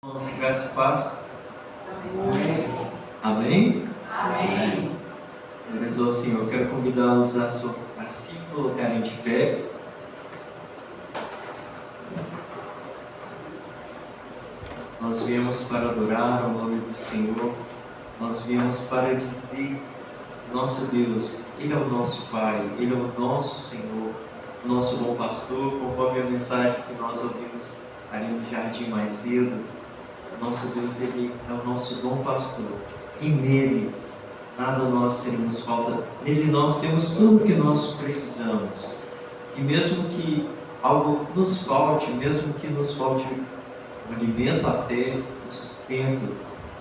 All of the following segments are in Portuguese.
Irmãos, graça e paz. Amém. Amém? Amém. Glórias ao Senhor. Eu quero convidá-los a se colocarem de pé. Nós viemos para adorar o nome do Senhor. Nós viemos para dizer: nosso Deus, Ele é o nosso Pai, Ele é o nosso Senhor, o nosso bom pastor, conforme a mensagem que nós ouvimos ali no jardim mais cedo. Nosso Deus, Ele é o nosso bom pastor, e nele nada nós teremos falta. Nele nós temos tudo o que nós precisamos. E mesmo que algo nos falte, mesmo que nos falte o alimento até, o sustento,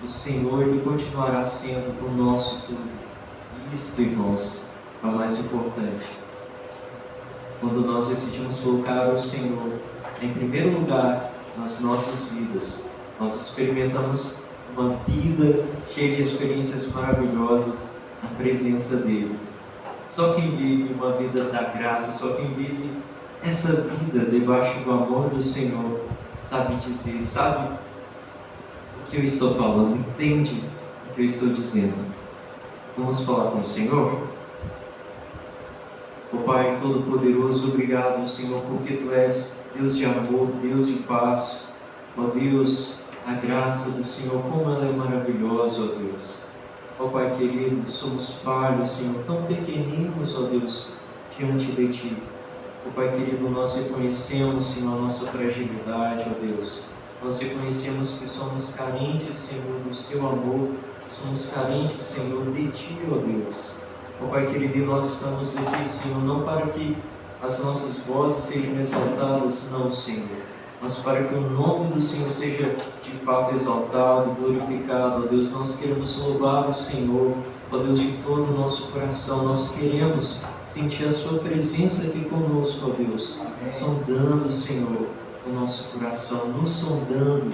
o Senhor, Ele continuará sendo o nosso tudo. E isto, irmãos, é o mais importante. Quando nós decidimos colocar o Senhor em primeiro lugar nas nossas vidas, nós experimentamos uma vida cheia de experiências maravilhosas na presença dEle. Só quem vive uma vida da graça, só quem vive essa vida debaixo do amor do Senhor, sabe dizer, sabe o que eu estou falando, entende o que eu estou dizendo. Vamos falar com o Senhor? Ó Pai Todo-Poderoso, obrigado, Senhor, porque Tu és Deus de amor, Deus de paz. Ó Deus, a graça do Senhor, como ela é maravilhosa, ó Deus. Ó Pai querido, somos falhos, Senhor, tão pequeninos, ó Deus, diante de Ti. Ó Pai querido, nós reconhecemos, Senhor, a nossa fragilidade, ó Deus. Nós reconhecemos que somos carentes, Senhor, do Seu amor. Somos carentes, Senhor, de Ti, ó Deus. Ó Pai querido, nós estamos aqui, Senhor, não para que as nossas vozes sejam exaltadas, não, Senhor, mas para que o nome do Senhor seja de fato exaltado, glorificado. Ó Deus, nós queremos louvar o Senhor, ó Deus, de todo o nosso coração. Nós queremos sentir a Sua presença aqui conosco, ó Deus, sondando, Senhor, o nosso coração, nos sondando.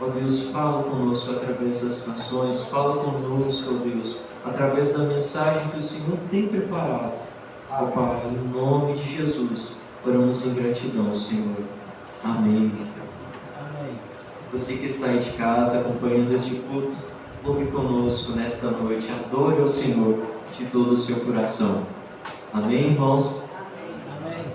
Ó Deus, fala conosco através das canções, fala conosco, ó Deus, através da mensagem que o Senhor tem preparado. Ó Pai, em nome de Jesus, oramos em gratidão, Senhor. Amém. Amém. Você que está aí de casa acompanhando este culto, louve conosco nesta noite, adore ao Senhor de todo o seu coração. Amém, irmãos? Amém.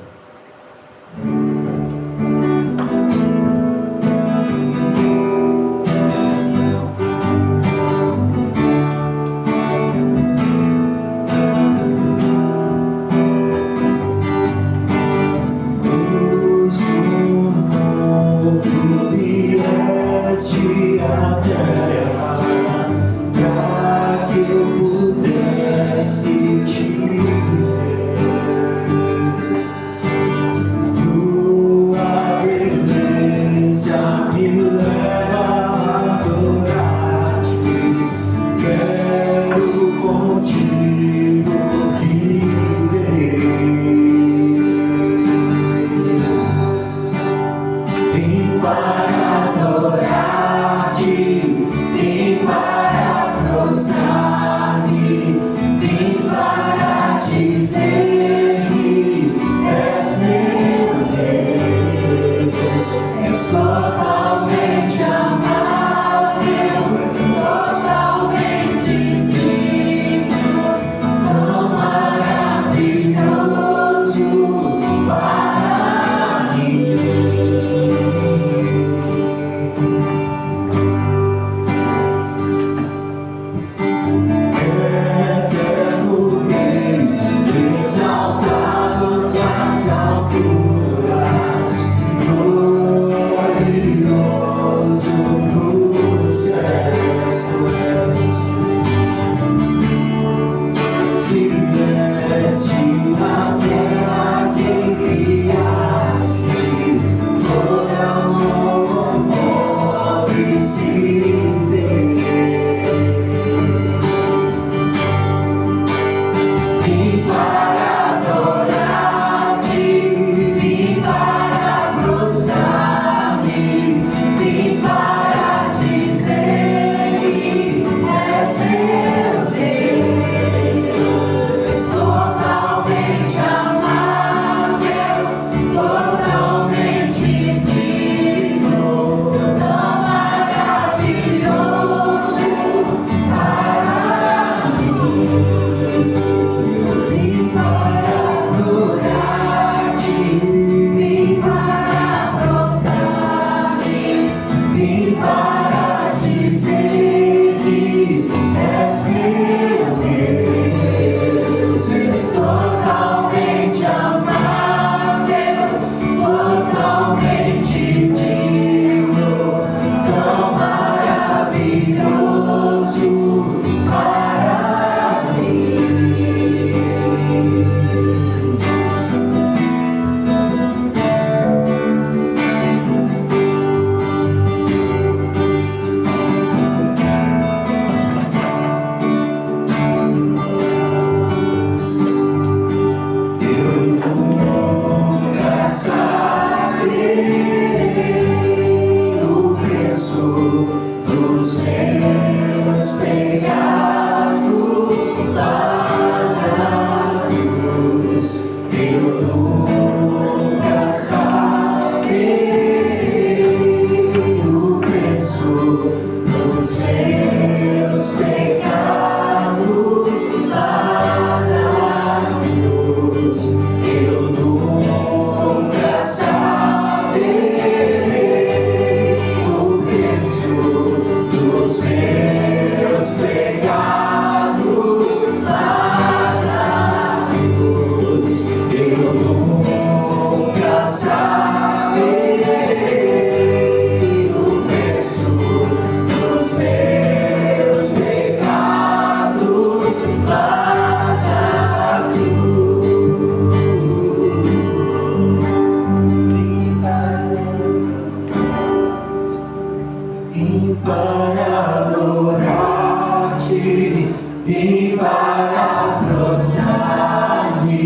Totalmente vim para adorar-te, vim para prostrar-me,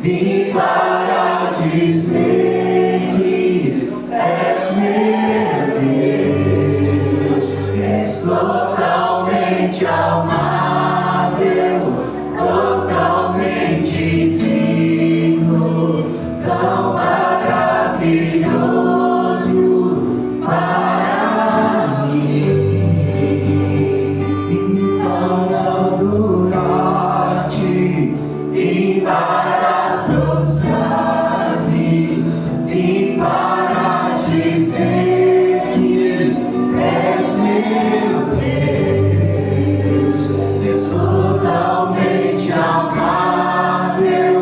vim para dizer que és meu Deus, és totalmente amável, totalmente digno, tão maravilhoso para mim. Vim para adorar-te, vim para prostrar-me, vim para dizer que és meu Deus, és totalmente amável,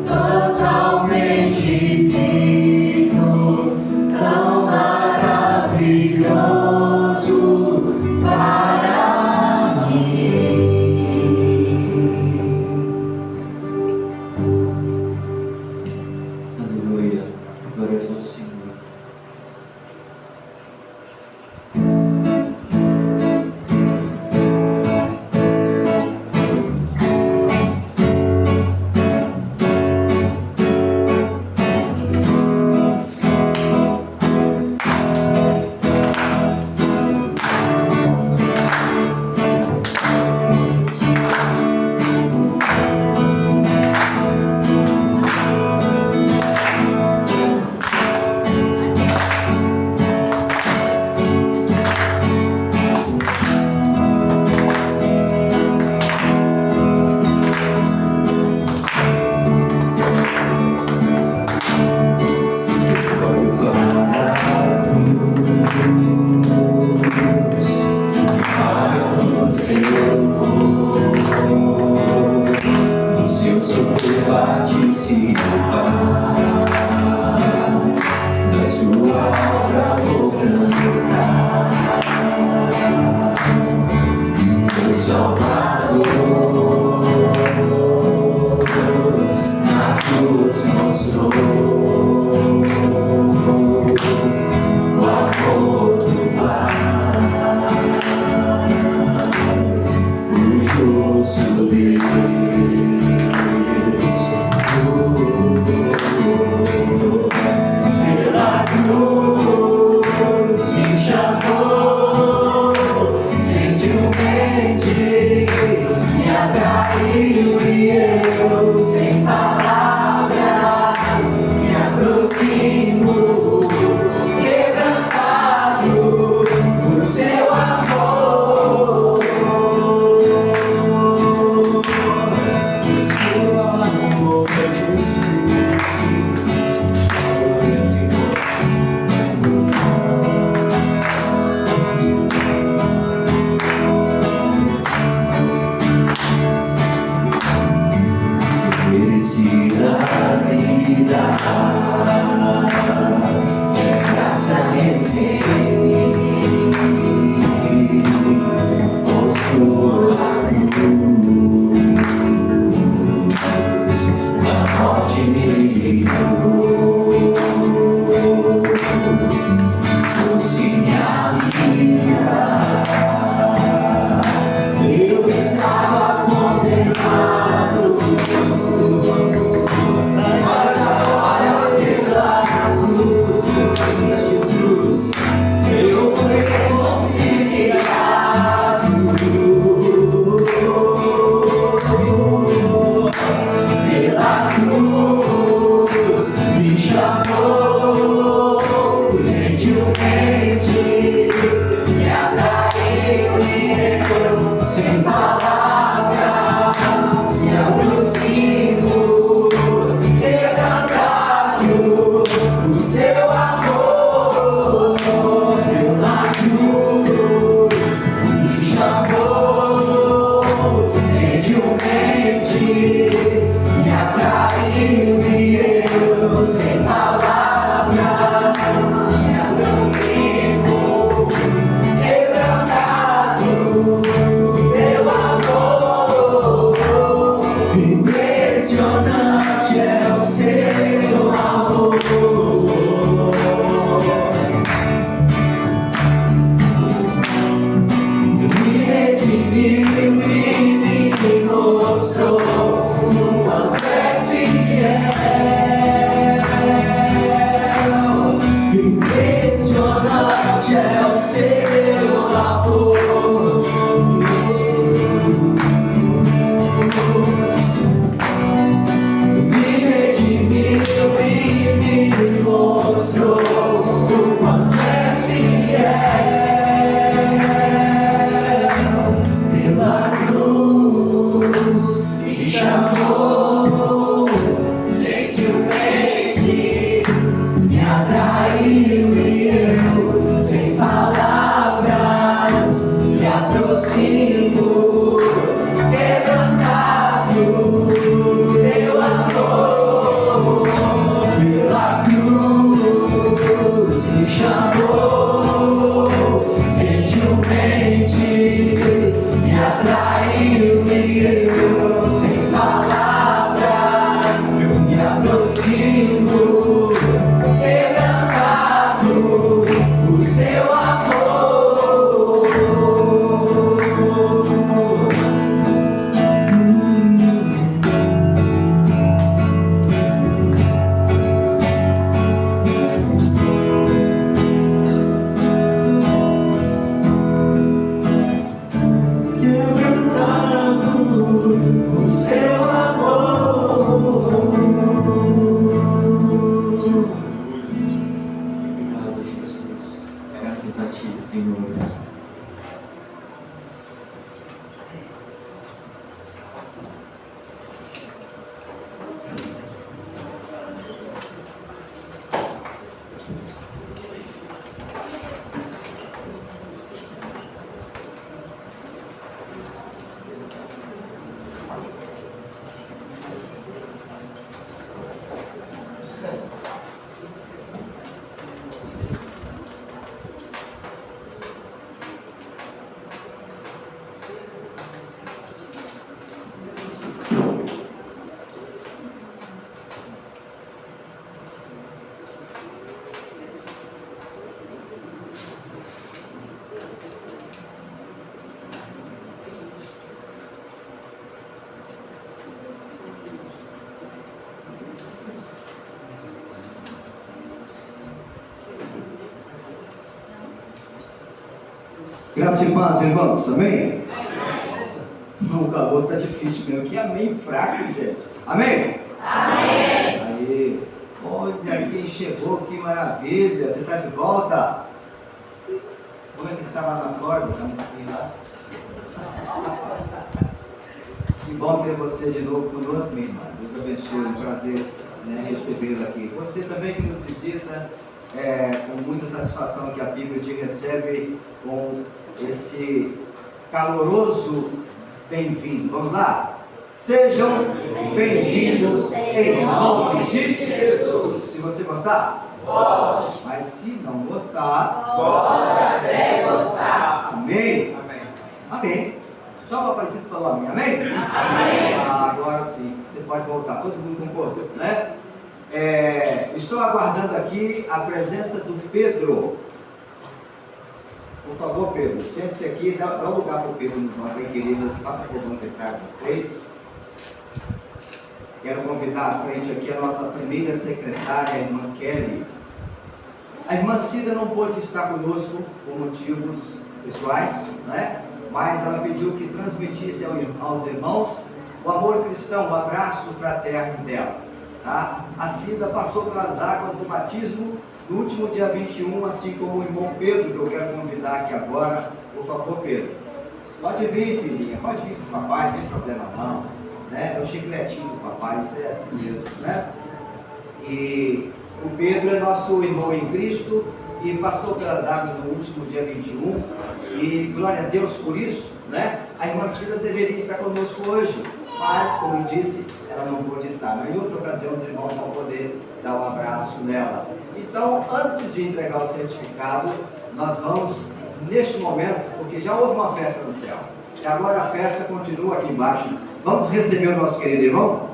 totalmente digno, tão maravilhoso para mim. Aleluia, glórias ao Senhor. seu amor. Me redimiu e me mostrou o quanto és fiel. Pela cruz me chamou, gentilmente me atraiu e eu, sem palavras, me aproximo, quebrantado, seu amor. Pela cruz me chamou, gentilmente me atraiu e eu, sem palavras, me aproximo, quebrantado, o seu amor. Quebrantado, o seu amor. Obrigado, Jesus. Graças a Ti, Senhor. Graça e paz, irmãos, amém? Não, o calor tá difícil mesmo, que amém fraco, gente. Amém? Amém! Aí, olha quem chegou, que maravilha, você está de volta? Como é que está lá na Flórida? Está muito frio lá? Que bom ter você de novo conosco, minha irmã. Deus abençoe, é um prazer, recebê-la aqui. Você também que nos visita, com muita satisfação que a Bíblia te recebe com esse caloroso bem-vindo. Vamos lá? Sejam bem-vindos em nome de Jesus. Se você gostar, pode. Mas se não gostar, pode até gostar. Amém? Amém. Amém. Só o Aparecido falou amém. Amém? Amém. Agora sim, você pode voltar. Todo mundo concordou, né? Estou aguardando aqui a presença do Pedro. Por favor, Pedro, sente-se aqui, dá um lugar para o Pedro, nós bem queridas, passa por dentro de casa vocês. Quero convidar à frente aqui a nossa primeira secretária, a irmã Kelly. A irmã Cida não pôde estar conosco por motivos pessoais, né? Mas ela pediu que transmitisse aos irmãos o amor cristão, o abraço fraterno dela. Tá? A Cida passou pelas águas do batismo no último dia 21, assim como o irmão Pedro, que eu quero convidar aqui agora. Por favor, Pedro. Pode vir, filhinha, pode vir com o papai, não tem problema não. Né? É o chicletinho do papai, isso é assim mesmo, né? E o Pedro é nosso irmão em Cristo e passou pelas águas no último dia 21. E glória a Deus por isso, né? A irmã Cida deveria estar conosco hoje, mas, como eu disse, ela não pôde estar. Mas em outra ocasião os irmãos vão poder dar um abraço nela. Então, antes de entregar o certificado, nós vamos, neste momento, porque já houve uma festa no céu, e agora a festa continua aqui embaixo. Vamos receber o nosso querido irmão?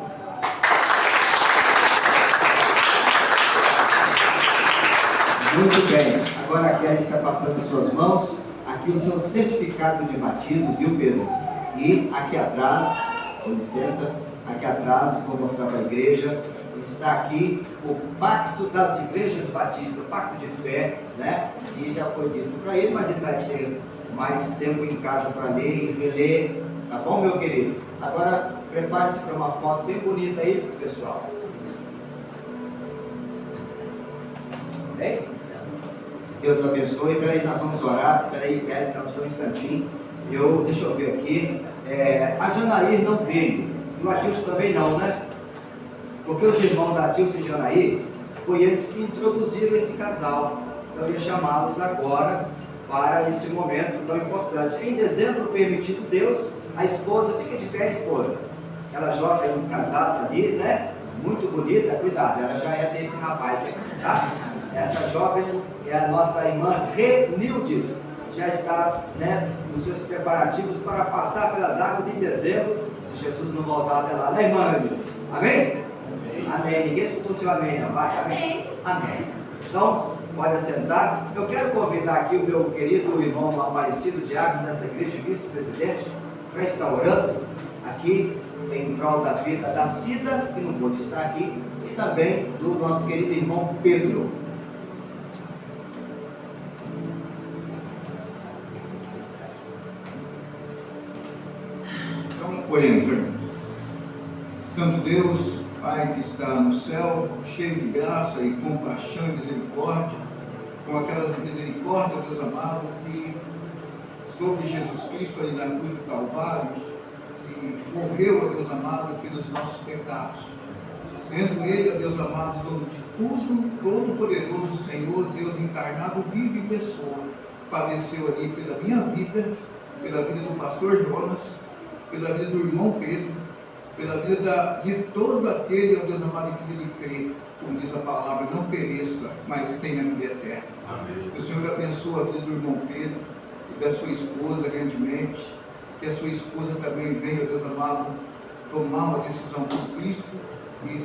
Muito bem, agora a Kelly está passando em suas mãos aqui o seu certificado de batismo, viu, Pedro? E aqui atrás, com licença, aqui atrás, vou mostrar para a igreja, está aqui o Pacto das Igrejas Batistas, o Pacto de Fé, né? E já foi dito para ele, mas ele vai ter mais tempo em casa para ler e reler, tá bom, meu querido? Agora, prepare-se para uma foto bem bonita aí, pessoal. Bem? Deus abençoe. Peraí, nós vamos orar. Peraí, Kelly, então, só um instantinho. Deixa eu ver aqui. A Janair não veio. E o Adilson também não, né? Porque os irmãos Adilson e Janair, foi eles que introduziram esse casal. Então, eu ia chamá-los agora para esse momento tão importante. Em dezembro, permitido Deus, a esposa, fica de pé, a esposa. Ela joga um casado ali, né? Muito bonita, cuidado, ela já é desse rapaz aqui, tá? Essa jovem é a nossa irmã Renildes, já está, né, nos seus preparativos para passar pelas águas em dezembro, se Jesus não voltar até lá, né, irmã Renildes? Amém? Amém. Ninguém escutou seu amém, não? Vai, amém? Amém. Então, pode assentar. Eu quero convidar aqui o meu querido irmão Aparecido, diácono dessa igreja, vice-presidente, para estar orando aqui em prol da vida da Cida, que não pôde estar aqui, e também do nosso querido irmão Pedro. Então, oremos, irmãos. Santo Deus, Pai que está no céu, cheio de graça e compaixão e misericórdia, com aquelas misericórdias, Deus amado, que sobre Jesus Cristo ali na cruz do Calvário, que morreu, ó Deus amado, pelos nossos pecados. Sendo Ele, ó Deus amado, dono de tudo, todo-poderoso Senhor, Deus encarnado, vivo em pessoa, padeceu ali pela minha vida, pela vida do pastor Jonas, pela vida do irmão Pedro, pela vida de todo aquele, ó Deus amado, que ele crê, como diz a palavra, não pereça, mas tenha vida eterna. Amém. Que o Senhor abençoe a vida do irmão Pedro e da sua esposa grandemente, que a sua esposa também venha, ó Deus amado, tomar uma decisão por Cristo e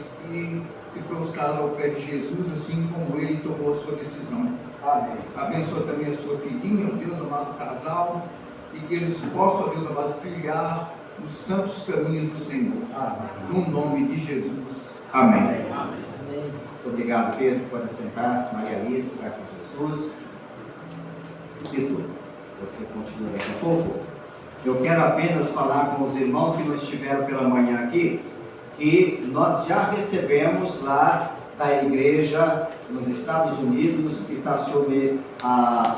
se prostrar ao pé de Jesus, assim como ele tomou a sua decisão. Amém. Abençoa também a sua filhinha, ó Deus amado, casal, e que eles possam, ó Deus amado, trilhar os santos caminhos do Senhor. Amém. No nome de Jesus. Amém. Amém. Muito obrigado, Pedro. Pode sentar-se. Maria Alice, vai com Jesus. Pedro, você continua daqui a pouco. Eu quero apenas falar com os irmãos que não estiveram pela manhã aqui, que nós já recebemos lá da igreja nos Estados Unidos, que está sob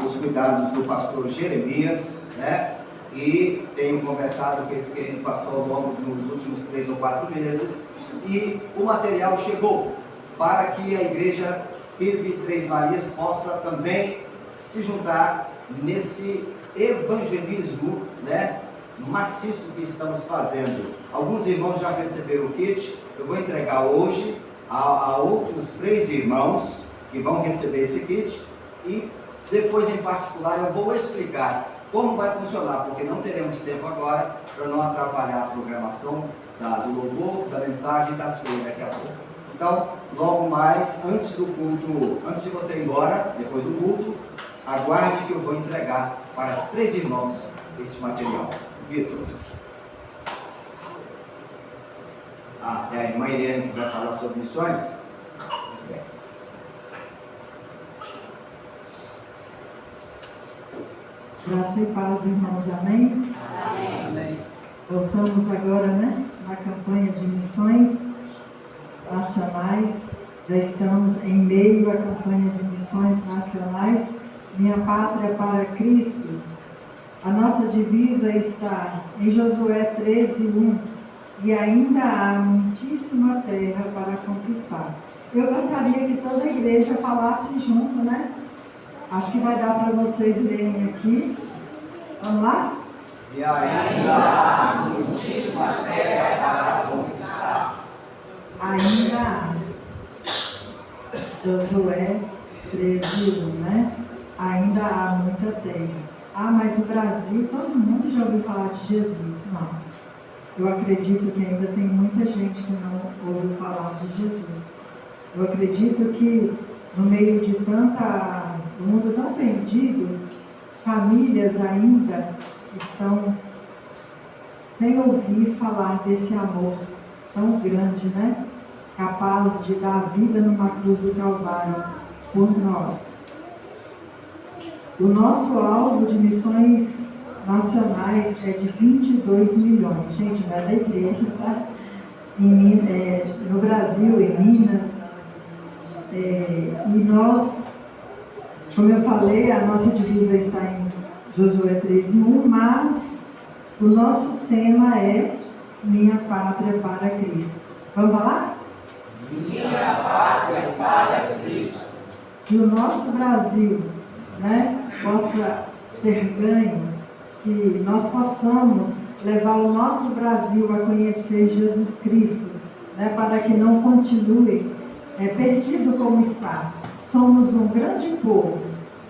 os cuidados do pastor Jeremias, né? E tenho conversado com esse querido pastor ao longo dos últimos 3 ou 4 meses, e o material chegou para que a igreja PIB Três Marias possa também se juntar nesse evangelismo, né, maciço que estamos fazendo. Alguns irmãos já receberam o kit, eu vou entregar hoje a outros 3 irmãos que vão receber esse kit, e depois em particular eu vou explicar como vai funcionar, porque não teremos tempo agora para não atrapalhar a programação do louvor, da mensagem e da ceia daqui a pouco. Então, logo mais, antes do culto, antes de você ir embora, depois do culto, aguarde que eu vou entregar para 3 irmãos este material. Vitor. É a irmã Irene que vai falar sobre missões? Graça e paz, irmãos, amém? Amém. Voltamos agora, né, na campanha de missões nacionais. Já estamos em meio à campanha de missões nacionais. Minha pátria para Cristo. A nossa divisa está em Josué 13:1. E ainda há muitíssima terra para conquistar. Eu gostaria que toda a igreja falasse junto, né? Acho que vai dar para vocês lerem aqui. Vamos lá? E ainda há muitíssima terra para conquistar. Ainda há. Josué 13:1, né? Ainda há muita terra. Mas o Brasil, todo mundo já ouviu falar de Jesus. Não. Eu acredito que ainda tem muita gente que não ouviu falar de Jesus. Eu acredito que no meio de o mundo tão perdido, famílias ainda estão sem ouvir falar desse amor tão grande, né? capaz de dar vida numa cruz do Calvário por nós. O nosso alvo de missões nacionais é de 22 milhões. Gente, não é da igreja, tá? No Brasil, em Minas. E nós, como eu falei, a nossa divisa está em Josué 13:1, mas o nosso tema é Minha Pátria para Cristo. Vamos falar? Minha pátria para Cristo. Que o nosso Brasil, né, possa ser ganho, que nós possamos levar o nosso Brasil a conhecer Jesus Cristo, né, para que não continue perdido como está. Somos um grande povo,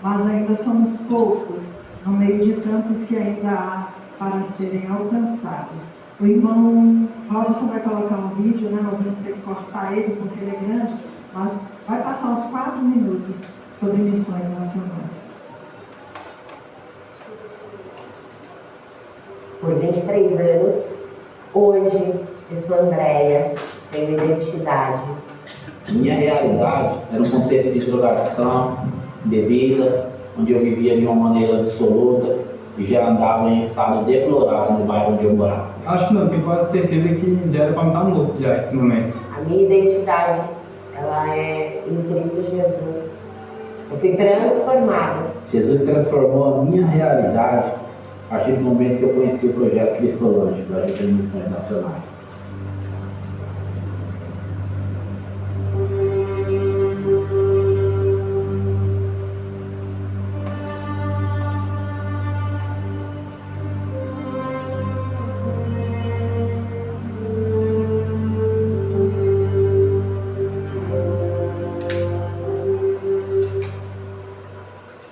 mas ainda somos poucos no meio de tantos que ainda há para serem alcançados. O irmão Robson vai colocar um vídeo, né? Nós vamos ter que cortar ele porque ele é grande, mas vai passar uns 4 minutos sobre missões nacionais. Por 23 anos, hoje eu sou Andréia, tenho identidade. Minha realidade era um contexto de drogadição, bebida, onde eu vivia de uma maneira dissoluta e já andava em estado deplorável no bairro onde eu morava. Acho não, tenho quase certeza que já era para me estar morto já esse momento. A minha identidade, ela é em Cristo Jesus. Eu fui transformada. Jesus transformou a minha realidade a partir do momento que eu conheci o projeto Cristolândia, da Agência de Missões Nacionais.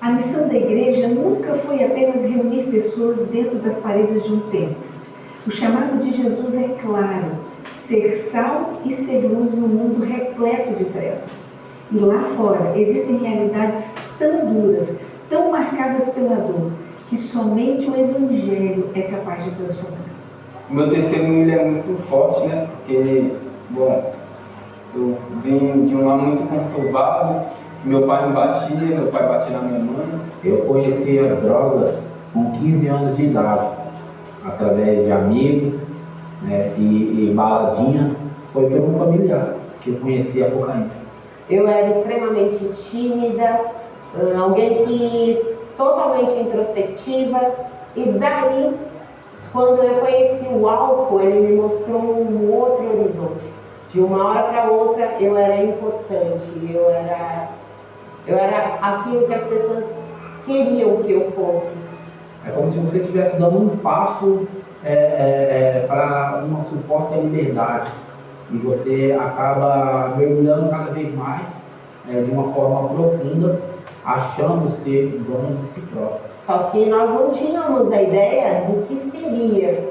A missão da igreja nunca foi apenas reunir pessoas dentro das paredes de um templo. O chamado de Jesus é claro: ser sal e ser luz no mundo repleto de trevas. E lá fora existem realidades tão duras, tão marcadas pela dor, que somente o Evangelho é capaz de transformar. O meu testemunho é muito forte, né? Porque, bom, eu vim de um lar muito conturbado. Meu pai me batia, meu pai batia na minha mãe. Eu conheci as drogas com 15 anos de idade, através de amigos, né, e baladinhas. Foi por um familiar que eu conheci a cocaína. Eu era extremamente tímida, alguém que totalmente introspectiva, e daí, quando eu conheci o álcool, ele me mostrou um outro horizonte. De uma hora para outra, eu era importante, eu era aquilo que as pessoas queriam que eu fosse. É como se você estivesse dando um passo para uma suposta liberdade. E você acaba mergulhando cada vez mais de uma forma profunda, achando ser dono de si próprio. Só que nós não tínhamos a ideia do que seria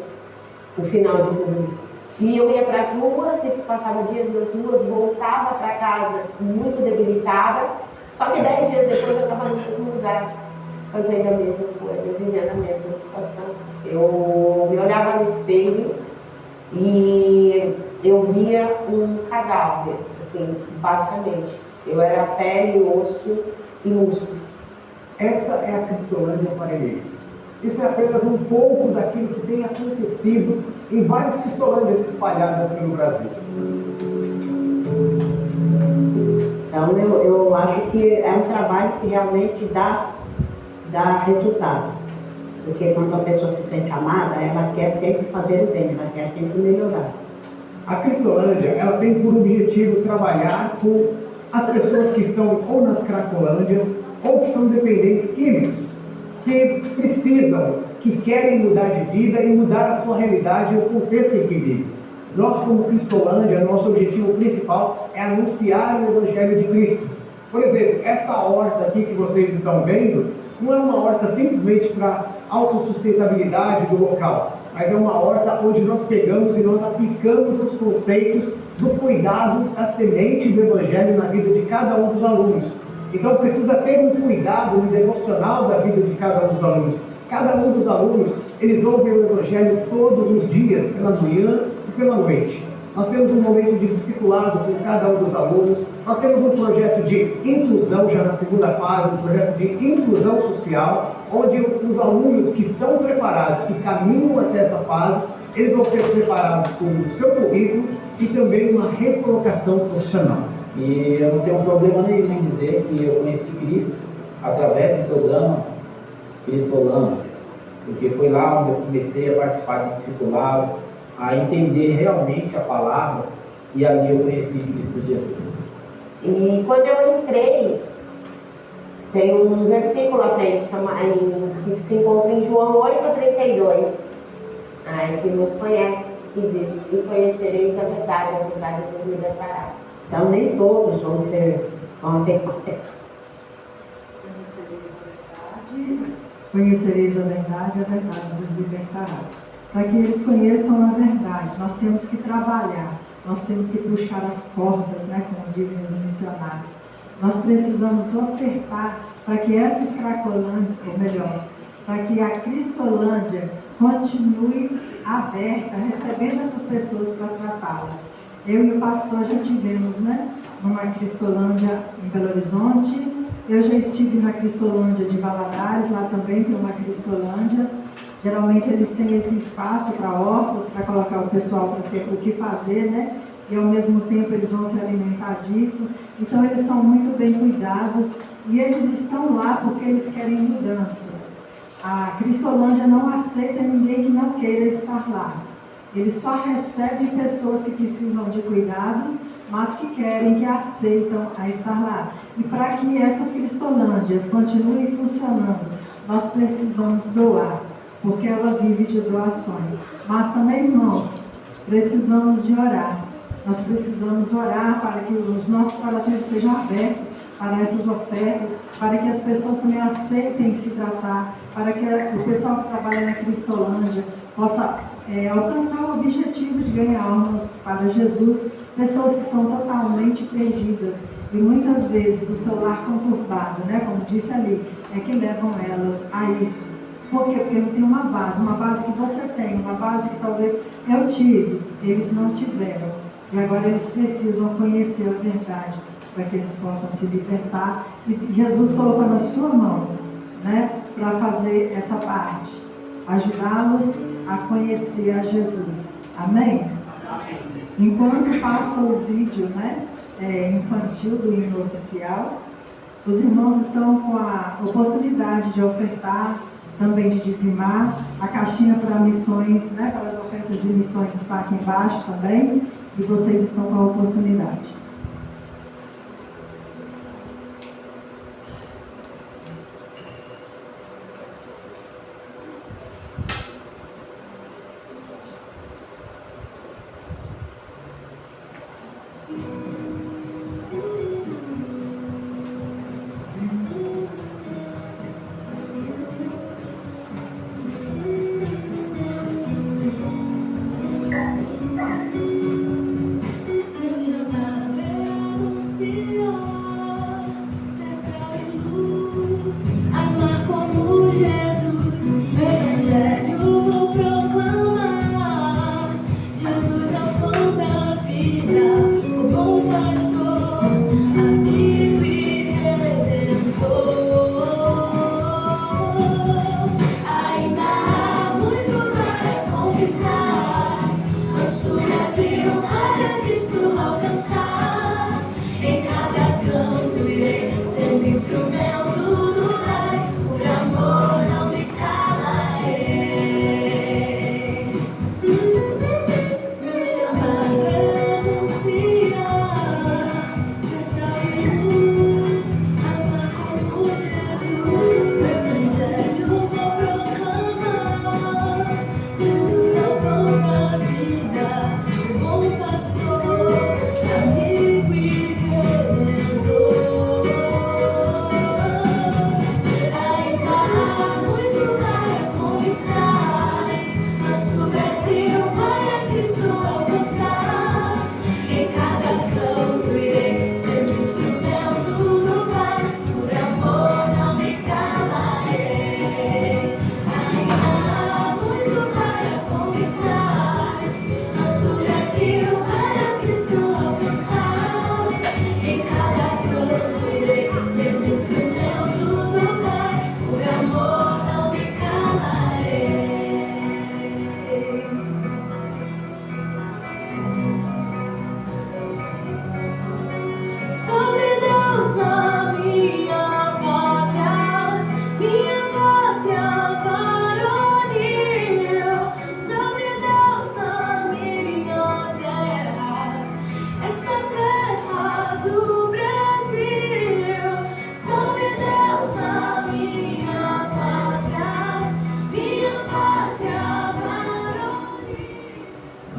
o final de tudo isso. E eu ia para as ruas, e passava dias nas ruas, voltava para casa muito debilitada. Só que 10 dias depois eu estava no mesmo lugar, fazendo a mesma coisa, vivendo a mesma situação. Eu me olhava no espelho e eu via um cadáver, assim, basicamente. Eu era pele, osso e músculo. Esta é a Cristolândia para eleitos. Isso é apenas um pouco daquilo que tem acontecido em várias Cristolândias espalhadas pelo Brasil. Então eu acho que é um trabalho que realmente dá resultado. Porque quando a pessoa se sente amada, ela quer sempre fazer o bem, ela quer sempre melhorar. A Cristolândia, ela tem por objetivo trabalhar com as pessoas que estão ou nas cracolândias ou que são dependentes químicos, que precisam, que querem mudar de vida e mudar a sua realidade e o contexto em que vivem. Nós, como Cristolândia, nosso objetivo principal é anunciar o Evangelho de Cristo. Por exemplo, esta horta aqui que vocês estão vendo, não é uma horta simplesmente para autossustentabilidade do local, mas é uma horta onde nós pegamos e nós aplicamos os conceitos do cuidado da semente do Evangelho na vida de cada um dos alunos. Então precisa ter um cuidado no devocional da vida de cada um dos alunos. Cada um dos alunos, eles ouvem o Evangelho todos os dias, pela manhã e pela noite. nós temos um momento de discipulado com cada um dos alunos, nós temos um projeto de inclusão já na segunda fase, um projeto de inclusão social, onde os alunos que estão preparados, que caminham até essa fase, eles vão ser preparados com o seu currículo e também uma recolocação profissional. E eu não tenho problema nenhum em dizer que eu conheci Cristo através do programa Cristolândia, porque foi lá onde eu comecei a participar do discipulado, a entender realmente a palavra, e ali eu conheci Cristo Jesus. E quando eu entrei, tem um versículo à frente que se encontra em João 8,32, que muitos conhecem, que diz: e conhecereis a verdade vos libertará. Então nem todos vão ser Conhecereis a verdade vos libertará. Para que eles conheçam a verdade, nós temos que trabalhar, nós temos que puxar as cordas, como dizem os missionários. Nós precisamos ofertar para que essa Cracolândia, ou melhor, para que a Cristolândia continue aberta, recebendo essas pessoas para tratá-las. Eu e o pastor já tivemos, numa Cristolândia em Belo Horizonte. Eu já estive na Cristolândia de Valadares, lá também tem uma Cristolândia. Geralmente eles têm esse espaço para hortas, para colocar o pessoal para ter o que fazer, E ao mesmo tempo eles vão se alimentar disso. Então eles são muito bem cuidados e eles estão lá porque eles querem mudança. A Cristolândia não aceita ninguém que não queira estar lá. Eles só recebem pessoas que precisam de cuidados, mas que querem, que aceitam a estar lá. E para que essas Cristolândias continuem funcionando, nós precisamos doar, porque ela vive de doações. Mas também, irmãos, precisamos de orar. Nós precisamos orar para que os nossos corações estejam abertos para essas ofertas, para que as pessoas também aceitem se tratar, para que o pessoal que trabalha na Cristolândia possa alcançar o objetivo de ganhar almas para Jesus, pessoas que estão totalmente perdidas e muitas vezes o seu lar conturbado, como disse ali, é que levam elas a isso. Por quê? Porque não tem uma base que você tem, uma base que talvez eu tive, eles não tiveram. E agora eles precisam conhecer a verdade, para que eles possam se libertar. E Jesus colocou na sua mão, para fazer essa parte, ajudá-los a conhecer a Jesus. Amém? Amém. Enquanto passa o vídeo, infantil do hino oficial, os irmãos estão com a oportunidade de ofertar, também de dizimar. A caixinha para missões, para as ofertas de missões está aqui embaixo também, e vocês estão com a oportunidade. Eu te amava.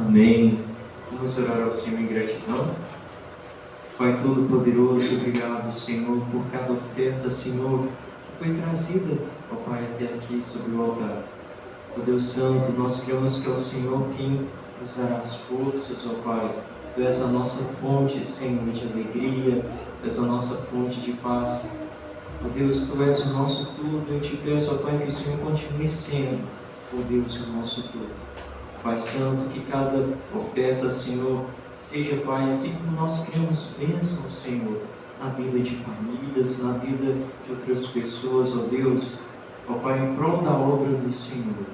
Amém. Vamos orar ao Senhor em gratidão. Pai Todo-Poderoso, obrigado, Senhor, por cada oferta, Senhor, que foi trazida, ó Pai, até aqui sobre o altar. Ó Deus Santo, nós cremos que é o Senhor quem nos dará as forças, ó Pai. Tu és a nossa fonte, Senhor, de alegria, Tu és a nossa fonte de paz. Ó Deus, Tu és o nosso tudo. Eu te peço, ó Pai, que o Senhor continue sendo, ó Deus, o nosso tudo. Pai Santo, que cada oferta, Senhor, seja, Pai, assim como nós criamos bênçãos, Senhor, na vida de famílias, na vida de outras pessoas, ó Deus, ó Pai, em prol da obra do Senhor.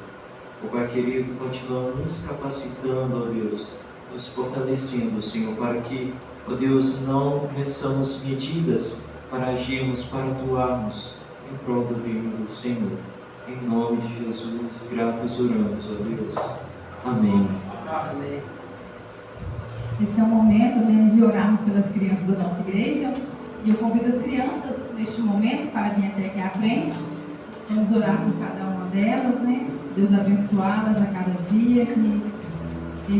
Ó Pai querido, continua nos capacitando, ó Deus, nos fortalecendo, Senhor, para que, ó Deus, não meçamos medidas para agirmos, para atuarmos em prol do reino do Senhor. Em nome de Jesus, gratos oramos, ó Deus. Amém. Amém. Esse é o momento, né, de orarmos pelas crianças da nossa igreja. E eu convido as crianças, neste momento, para vir até aqui à frente. Vamos orar por cada uma delas, né? Deus abençoá-las a cada dia. Que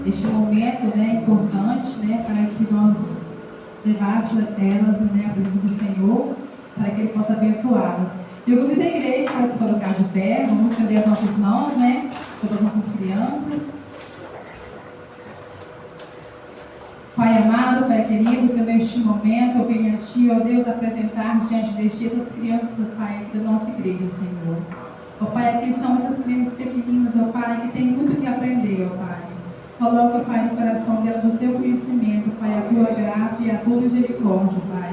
este momento, né, importante, né, para que nós levássemos elas, né, à presença do Senhor, para que Ele possa abençoá-las. E eu convido a igreja para se colocar de pé. Vamos estender as nossas mãos, né, sobre as nossas crianças. Pai amado, Pai querido, Senhor, neste momento eu venho a Ti, ó Deus, apresentar diante de Ti essas crianças, Pai, da nossa igreja, Senhor. Ó Pai, aqui estão essas crianças pequeninas, ó Pai, que tem muito que aprender, ó Pai. Coloca, Pai, no coração delas o Teu conhecimento, Pai, a Tua graça e a Tua misericórdia, Pai.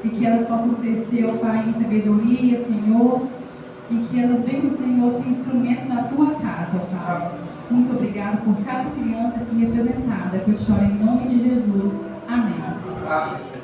E que elas possam crescer, ó Pai, em sabedoria, Senhor, e que elas venham, Senhor, ser instrumento na Tua casa, ó Pai. Muito obrigado por cada criança aqui representada, que eu te oro em nome de Jesus. Amém. Amém.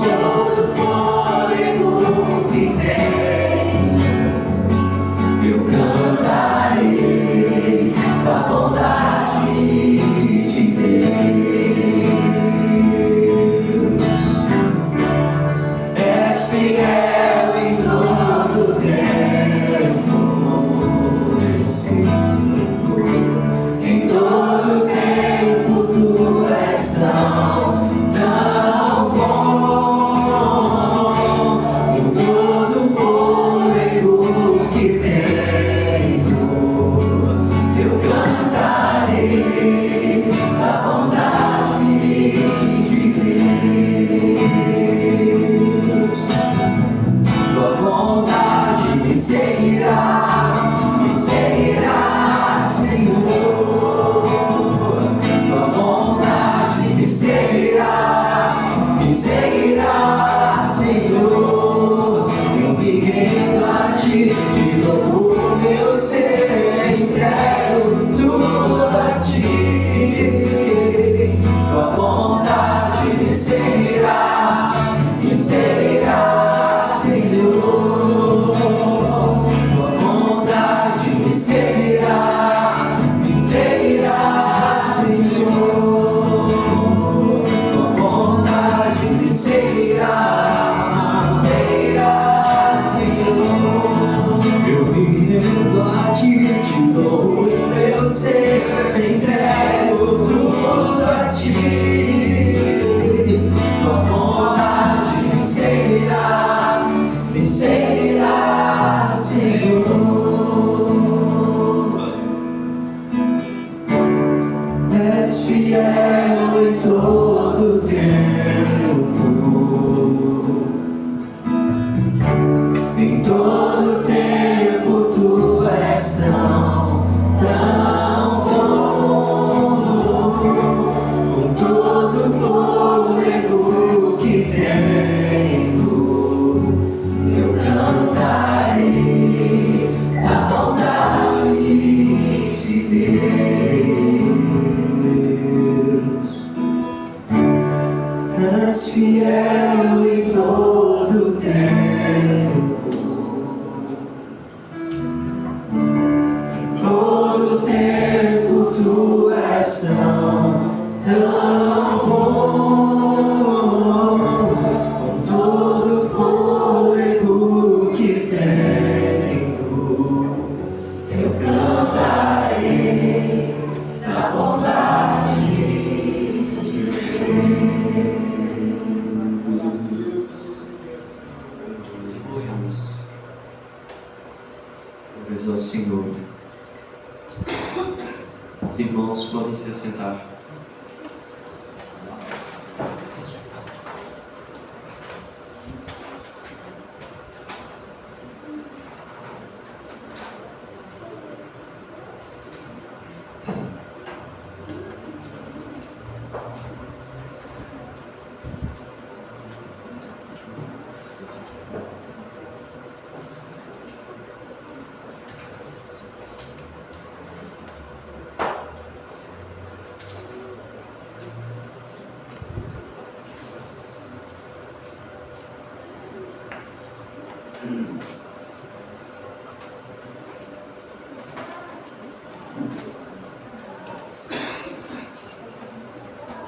Oh seguirá, Senhor. Tua bondade me seguirá, Senhor. Eu me rendo a ti, te dou o meu ser, entrego tudo a ti. Tua bondade me seguirá, Senhor. Tua bondade me seguirá, Senhor. Tua bondade me seguirá, Senhor. Eu me rendo a ti, te dou o meu ser, entrego tudo a ti. Tua bondade me seguirá, Senhor. És fiel em todo tempo, em todo tempo tu és tão bom. Com todo fôlego que tenho, eu cantarei a bondade de Deus. És fiel em todo tempo, em todo tempo tu és tão bom. Com todo fôlego que tenho, eu cantarei da bondade de Deus. Glórias ao Senhor. Os irmãos podem se assentar.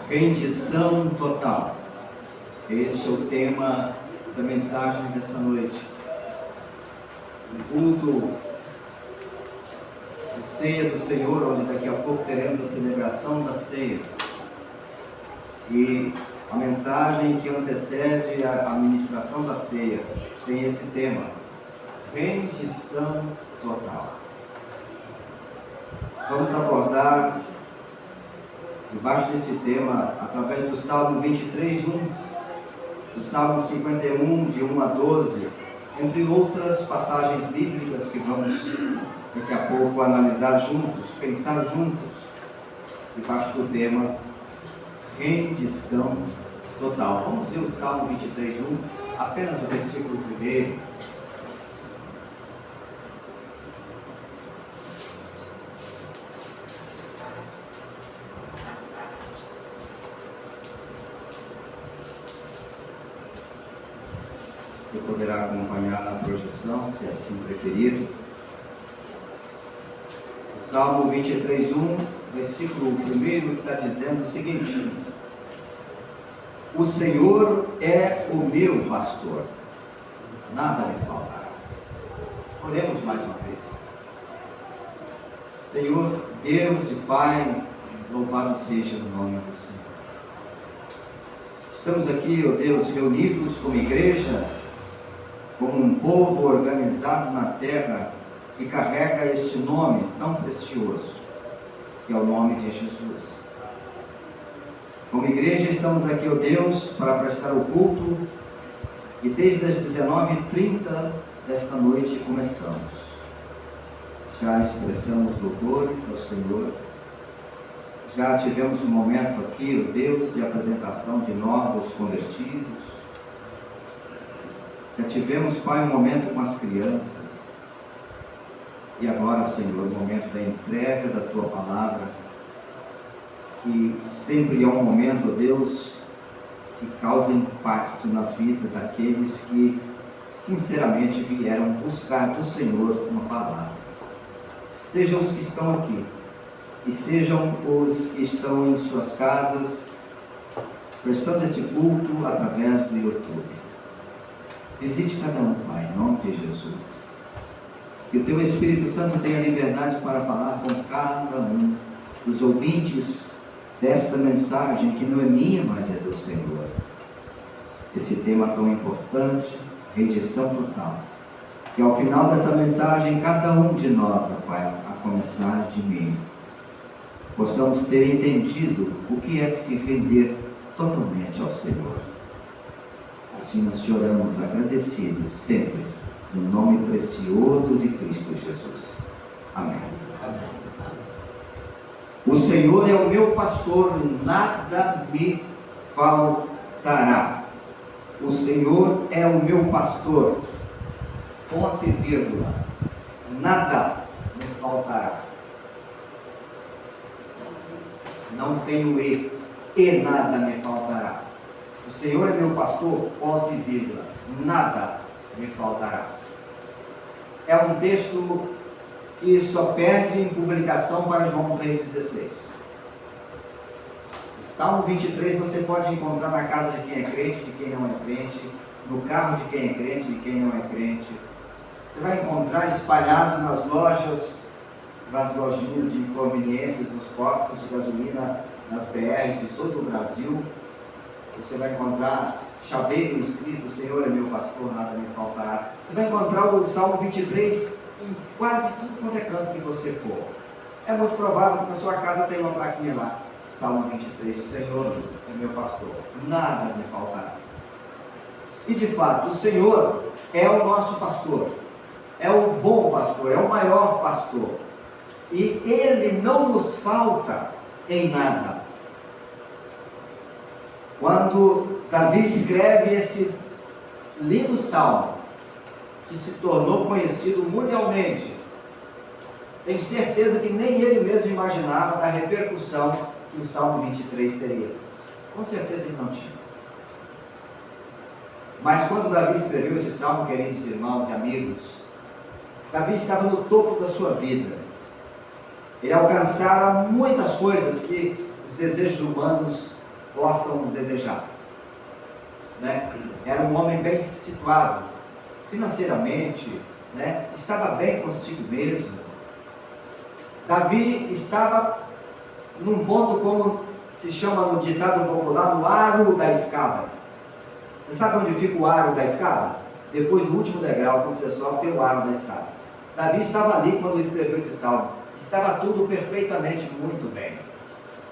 Rendição total. Este é o tema da mensagem dessa noite. O culto de ceia do Senhor, onde daqui a pouco teremos a celebração da ceia. E a mensagem que antecede a ministração da ceia tem esse tema: rendição total. Vamos abordar debaixo desse tema, através do Salmo 23:1, do Salmo 51, de 1 a 12, entre outras passagens bíblicas que vamos daqui a pouco analisar juntos, pensar juntos, debaixo do tema rendição total. Vamos ver o Salmo 23:1, apenas o versículo 1. Você poderá acompanhar na projeção, se assim preferir. O Salmo 23:1, versículo 1, está dizendo o seguinte: o Senhor é o meu pastor, nada me faltará. Oremos mais uma vez. Senhor Deus e Pai, louvado seja o nome do Senhor. Estamos aqui, ó Deus, reunidos como igreja, como um povo organizado na terra que carrega este nome tão precioso, que é o nome de Jesus. Como igreja estamos aqui, ó Deus, para prestar o culto, e desde as 19h30 desta noite começamos. Já expressamos louvores ao Senhor, já tivemos um momento aqui, ó Deus, de apresentação de novos convertidos, já tivemos, Pai, um momento com as crianças, e agora, Senhor, o momento da entrega da Tua Palavra, que sempre é um momento, ó Deus, que causa impacto na vida daqueles que sinceramente vieram buscar do Senhor uma palavra. Sejam os que estão aqui e sejam os que estão em suas casas prestando esse culto através do YouTube. Visite cada um, Pai, em nome de Jesus. Que o Teu Espírito Santo tenha liberdade para falar com cada um dos ouvintes desta mensagem, que não é minha, mas é do Senhor. Esse tema tão importante, rendição total. Que ao final dessa mensagem, cada um de nós, Pai, a começar de mim, possamos ter entendido o que é se render totalmente ao Senhor. Assim nós te oramos agradecidos sempre, no nome precioso de Cristo Jesus. Amém. O Senhor é o meu pastor, nada me faltará. O Senhor é o meu pastor, ponto e vírgula, nada me faltará. Não tenho e nada me faltará. O Senhor é meu pastor, ponto e vírgula, nada me faltará. É um texto que só perde em publicação para João 3,16. Salmo 23 você pode encontrar na casa de quem é crente, de quem não é crente, no carro de quem é crente, de quem não é crente. Você vai encontrar espalhado nas lojas, nas lojinhas de conveniências, nos postos de gasolina, nas BRs de todo o Brasil. Você vai encontrar chaveiro escrito, o Senhor é meu pastor, nada me faltará. Você vai encontrar o Salmo 23 em quase tudo quanto é canto que você for. É muito provável que na sua casa tenha uma plaquinha lá, Salmo 23, o Senhor é meu pastor, nada me faltará. E de fato, o Senhor é o nosso pastor, é o bom pastor, é o maior pastor, e Ele não nos falta em nada. Quando Davi escreve esse lindo salmo, que se tornou conhecido mundialmente, tenho certeza que nem ele mesmo imaginava da repercussão que o Salmo 23 teria. Com certeza ele não tinha. Mas quando Davi escreveu esse salmo, queridos irmãos e amigos, Davi estava no topo da sua vida. Ele alcançara muitas coisas que os desejos humanos possam desejar, né? Era um homem bem situado financeiramente, né? Estava bem consigo mesmo. Davi estava num ponto, como se chama no ditado popular, no aro da escada. Você sabe onde fica o aro da escada? Depois do último degrau, quando você sobe, tem o aro da escada. Davi estava ali quando escreveu esse salmo. Estava tudo perfeitamente muito bem.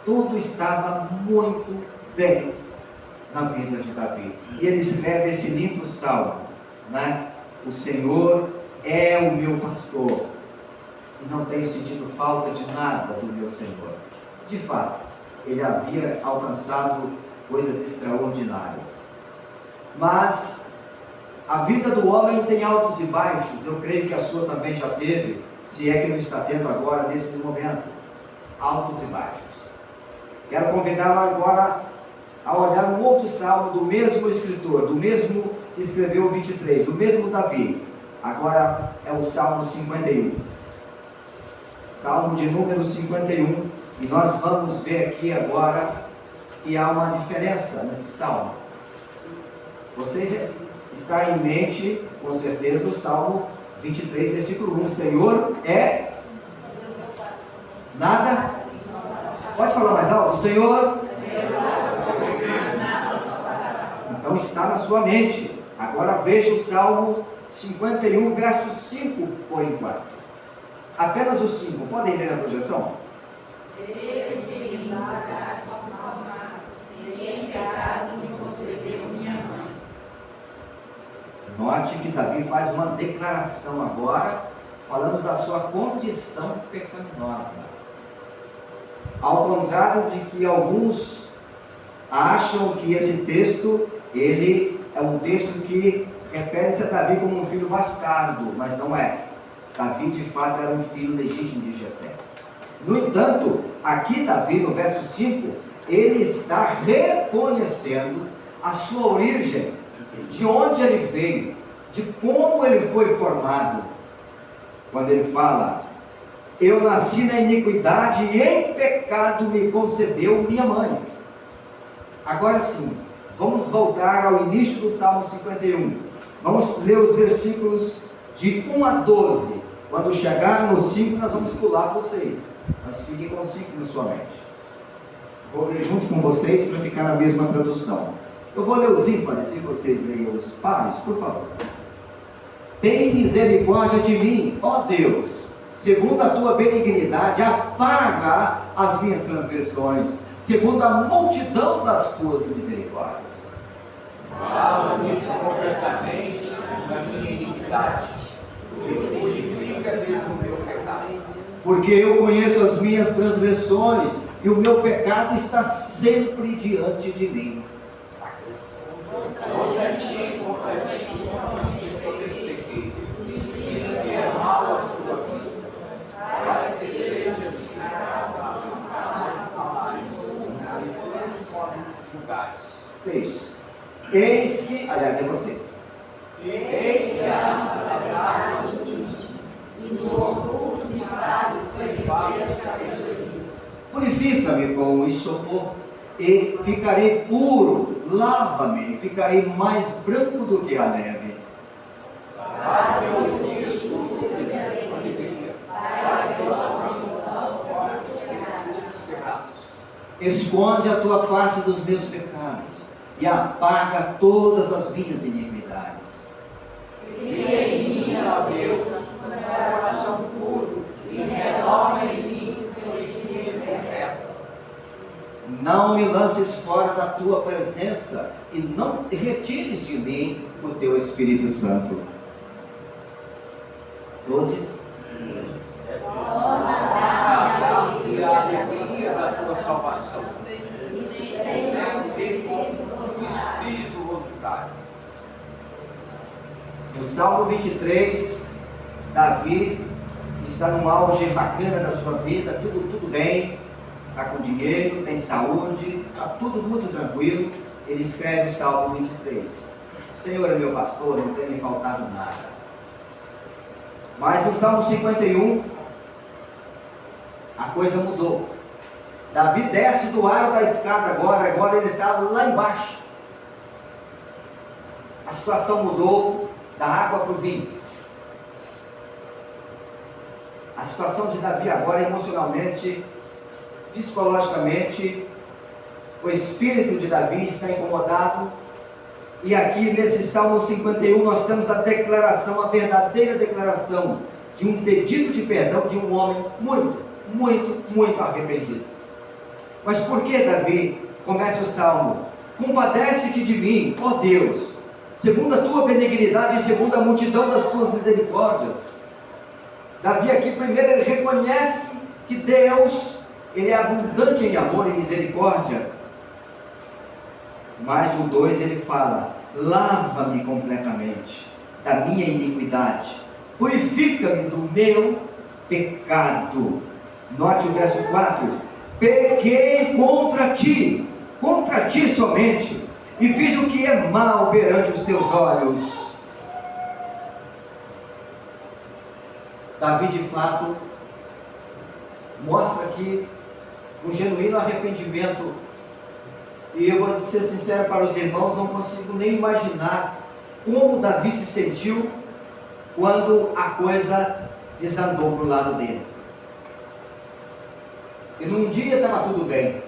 Tudo estava muito bem na vida de Davi. E ele escreve esse lindo salmo, né? O Senhor é o meu pastor, e não tenho sentido falta de nada do meu Senhor. De fato, ele havia alcançado coisas extraordinárias. Mas a vida do homem tem altos e baixos. Eu creio que a sua também já teve, se é que não está tendo agora, nesse momento. Altos e baixos. Quero convidá-lo agora a olhar um outro salmo do mesmo escritor, do mesmo que escreveu o 23, do mesmo Davi. Agora é o Salmo 51. Salmo de número 51. E nós vamos ver aqui agora que há uma diferença nesse salmo. Você está em mente, com certeza, o Salmo 23, versículo 1. O Senhor é nada. Pode falar mais alto? O Senhor. Então está na sua mente. Agora veja o Salmo 51, verso 5, por enquanto. Apenas o 5. Podem ler a projeção? Note que Davi faz uma declaração agora, falando da sua condição pecaminosa. Ao contrário de que alguns acham que esse texto, ele é um texto que refere-se a Davi como um filho bastardo, mas não é. Davi de fato era um filho legítimo de Jessé. No entanto, aqui Davi no verso 5, ele está reconhecendo a sua origem, de onde ele veio, de como ele foi formado. Quando ele fala: eu nasci na iniquidade e em pecado me concebeu minha mãe. Agora sim, vamos voltar ao início do Salmo 51. Vamos ler os versículos de 1 a 12. Quando chegar no 5, nós vamos pular para o 6. Mas fiquem com o 5 na sua mente. Vou ler junto com vocês para ficar na mesma tradução. Eu vou ler os ímpares e vocês leiam os pares, por favor. Tem misericórdia de mim, ó Deus, segundo a tua benignidade, apaga as minhas transgressões, segundo a multidão das tuas misericórdias. Lava-me completamente na minha iniquidade, e purifica-me do meu pecado. Porque eu conheço as minhas transgressões, e o meu pecado está sempre diante de mim. Contra ti somente pequei, fiz o que é mal à sua vista, para que seja julgados. 6. Eis que, aliás, é vocês. Eis que amas a verdade e no oculto me fazes conhecer a sabedoria. Purifica-me com o isopor e ficarei puro. Lava-me e ficarei mais branco do que a neve. Faz-me o dia justo e alegria, para que eu possa mostrar os pecados. Esconde a tua face dos meus pecados e apaga todas as minhas iniquidades. Cria em mim, ó Deus, um coração puro e renova em mim o teu espírito reto. Não me lances fora da tua presença e não retires de mim o teu Espírito Santo. 12. E a alegria da tua salvação. Espírito voluntário. No Salmo 23, Davi está num auge bacana da sua vida, tudo bem, está com dinheiro, tem saúde, está tudo muito tranquilo. Ele escreve o Salmo 23. O Senhor é meu pastor, não tem me faltado nada. Mas no Salmo 51, a coisa mudou. Davi desce do aro da escada agora ele está lá embaixo. A situação mudou da água para o vinho. A situação de Davi agora, emocionalmente, psicologicamente, o espírito de Davi está incomodado. E aqui nesse Salmo 51 nós temos a declaração, a verdadeira declaração de um pedido de perdão de um homem muito arrependido. Mas por que Davi começa o Salmo? Compadece-te de mim, ó Deus, segundo a tua benignidade e segundo a multidão das tuas misericórdias. Davi aqui primeiro ele reconhece que Deus, ele é abundante em amor e misericórdia. Mas o 2 ele fala: lava-me completamente da minha iniquidade, purifica-me do meu pecado. Note o verso 4: pequei contra ti somente, e fiz o que é mal perante os teus olhos. Davi de fato mostra aqui um genuíno arrependimento. E eu vou ser sincero para os irmãos, não consigo nem imaginar como Davi se sentiu quando a coisa desandou para o lado dele. E num dia estava tudo bem,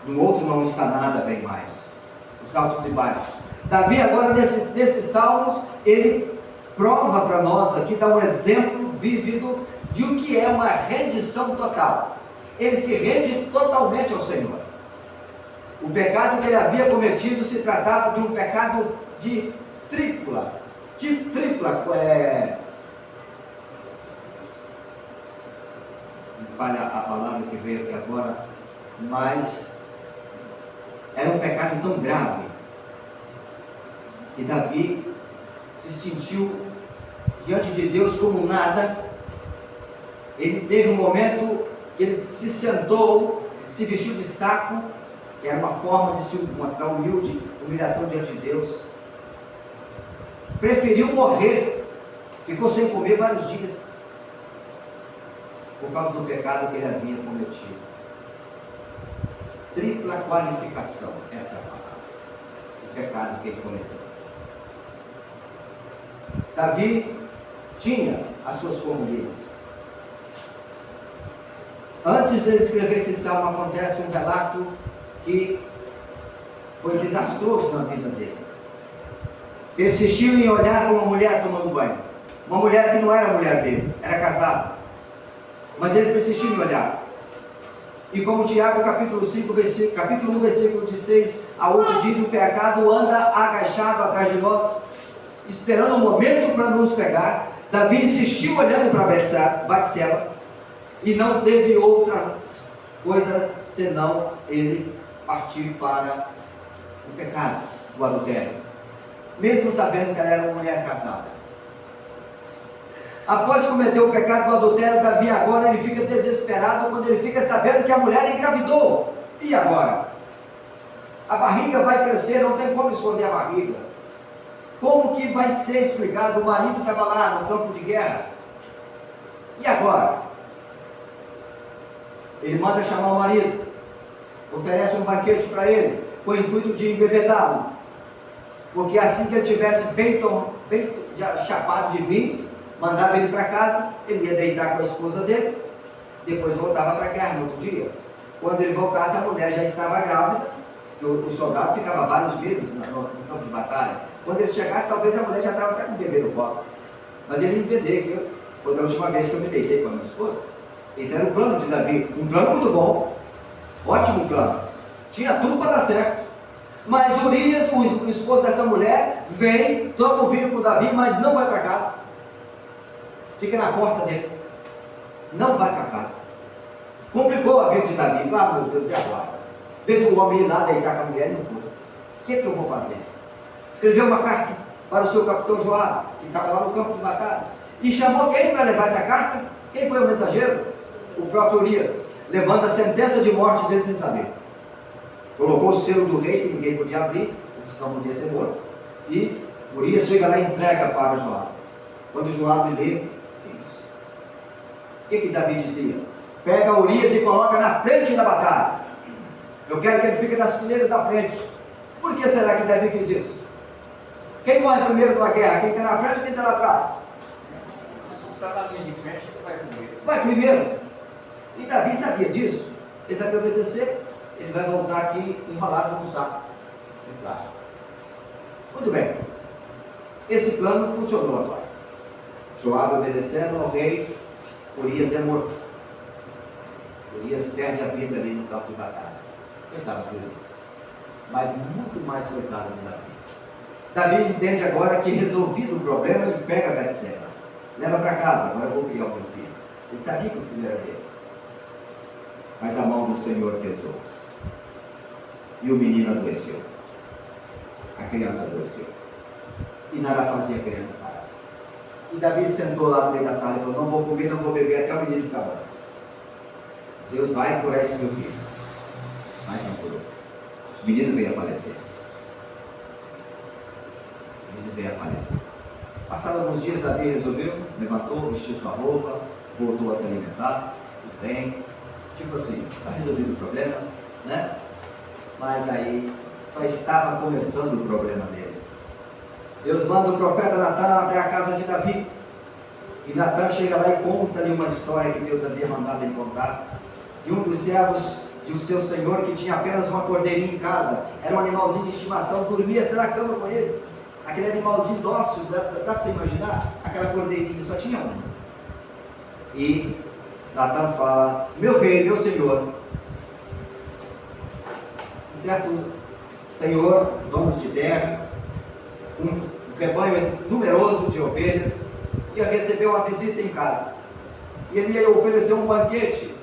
no outro não está nada bem mais. Os altos e baixos. Davi agora nesses salmos, ele prova para nós aqui, dá um exemplo vívido de o que é uma rendição total. Ele se rende totalmente ao Senhor. O pecado que ele havia cometido se tratava de um pecado de tripla tripla, me falha a palavra que veio aqui agora, mas era um pecado tão grave que Davi se sentiu diante de Deus como nada. Ele teve um momento que ele se sentou, se vestiu de saco, que era uma forma de se mostrar humilhação diante de Deus. Preferiu morrer, ficou sem comer vários dias, por causa do pecado que ele havia cometido. Tripla qualificação, essa é a palavra, o pecado que ele cometeu. Davi tinha as suas formulinhas. Antes de ele escrever esse salmo, acontece um relato que foi desastroso na vida dele. Persistiu em olhar para uma mulher tomando banho. Uma mulher que não era a mulher dele, era casada. Mas ele persistiu em olhar. E como Tiago, capítulo 1, versículo de 6 a 8 diz, o pecado anda agachado atrás de nós, esperando um momento para nos pegar. Davi insistiu olhando para Batseba e não teve outra coisa senão ele partir para o pecado, o adultério, mesmo sabendo que ela era uma mulher casada. Após cometer o pecado do adultério, Davi agora ele fica desesperado quando ele fica sabendo que a mulher engravidou. E agora? A barriga vai crescer, não tem como esconder a barriga. Como que vai ser explicado? O marido estava lá no campo de guerra. E agora? Ele manda chamar o marido, oferece um banquete para ele, com o intuito de embebedá-lo. Porque assim que ele tivesse bem chapado de vinho, mandava ele para casa, ele ia deitar com a esposa dele, depois voltava para a guerra no outro dia. Quando ele voltasse, a mulher já estava grávida, que o soldado ficava vários meses no campo de batalha. Quando ele chegasse, talvez a mulher já estava até com o bebê no colo. Mas ele entender que foi a última vez que eu me deitei com a minha esposa. Esse era o plano de Davi, um plano muito bom, ótimo plano, tinha tudo para dar certo. Mas Urias, o esposo dessa mulher, vem, toma o vinho com Davi, mas não vai para casa. Fica na porta dele, não vai para casa. Complicou a vida de Davi. Ah, meu Deus, e agora? Veio o homem ir lá deitar com a mulher e não foi. O que eu vou fazer? Escreveu uma carta para o seu capitão Joabe, que estava lá no campo de batalha, e chamou quem para levar essa carta? Quem foi o mensageiro? O próprio Urias, levando a sentença de morte dele sem saber. Colocou o selo do rei, que ninguém podia abrir, senão não podia ser morto, e Urias chega lá e entrega para Joabe. Quando Joabe lê, o que Davi dizia? Pega Urias e coloca na frente da batalha. Eu quero que ele fique nas fileiras da frente. Por que será que Davi quis isso? Quem morre primeiro na guerra? Quem está na frente ou quem está lá atrás? Está na linha de frente, vai primeiro. Vai primeiro. E Davi sabia disso. Ele vai me obedecer, ele vai voltar aqui enrolado no saco de plástico. Muito bem. Esse plano funcionou agora. Joabe obedecendo ao rei, Urias é morto. Urias perde a vida ali no campo de batalha. Coitado de Urias. Mas muito mais coitado de Davi. Davi entende agora que, resolvido o problema, ele pega a Batseba, leva para casa. Agora eu vou criar o meu filho. Ele sabia que o filho era dele. Mas a mão do Senhor pesou. E o menino adoeceu. A criança adoeceu. E nada fazia a criança sarar. E Davi sentou lá no meio da sala e falou: não vou comer, não vou beber até o menino ficar bom. Deus vai curar esse meu filho. Mas não curou. O menino veio a falecer. O menino veio a falecer. Passados alguns dias, Davi resolveu, levantou, vestiu sua roupa, voltou a se alimentar, tudo bem. Tipo assim, está resolvido o problema, né? Mas aí só estava começando o problema dele. Deus manda o profeta Natan até a casa de Davi. E Natan chega lá e conta-lhe uma história que Deus havia mandado ele contar, de um dos servos de seu senhor que tinha apenas uma cordeirinha em casa. Era um animalzinho de estimação, dormia até na cama com ele. Aquele animalzinho dócil, dá para você imaginar? Aquela cordeirinha, só tinha uma. E Natan fala: meu rei, meu senhor, certo senhor, dono de terra, um rebanho numeroso de ovelhas, ia receber uma visita em casa. E ele ia oferecer um banquete.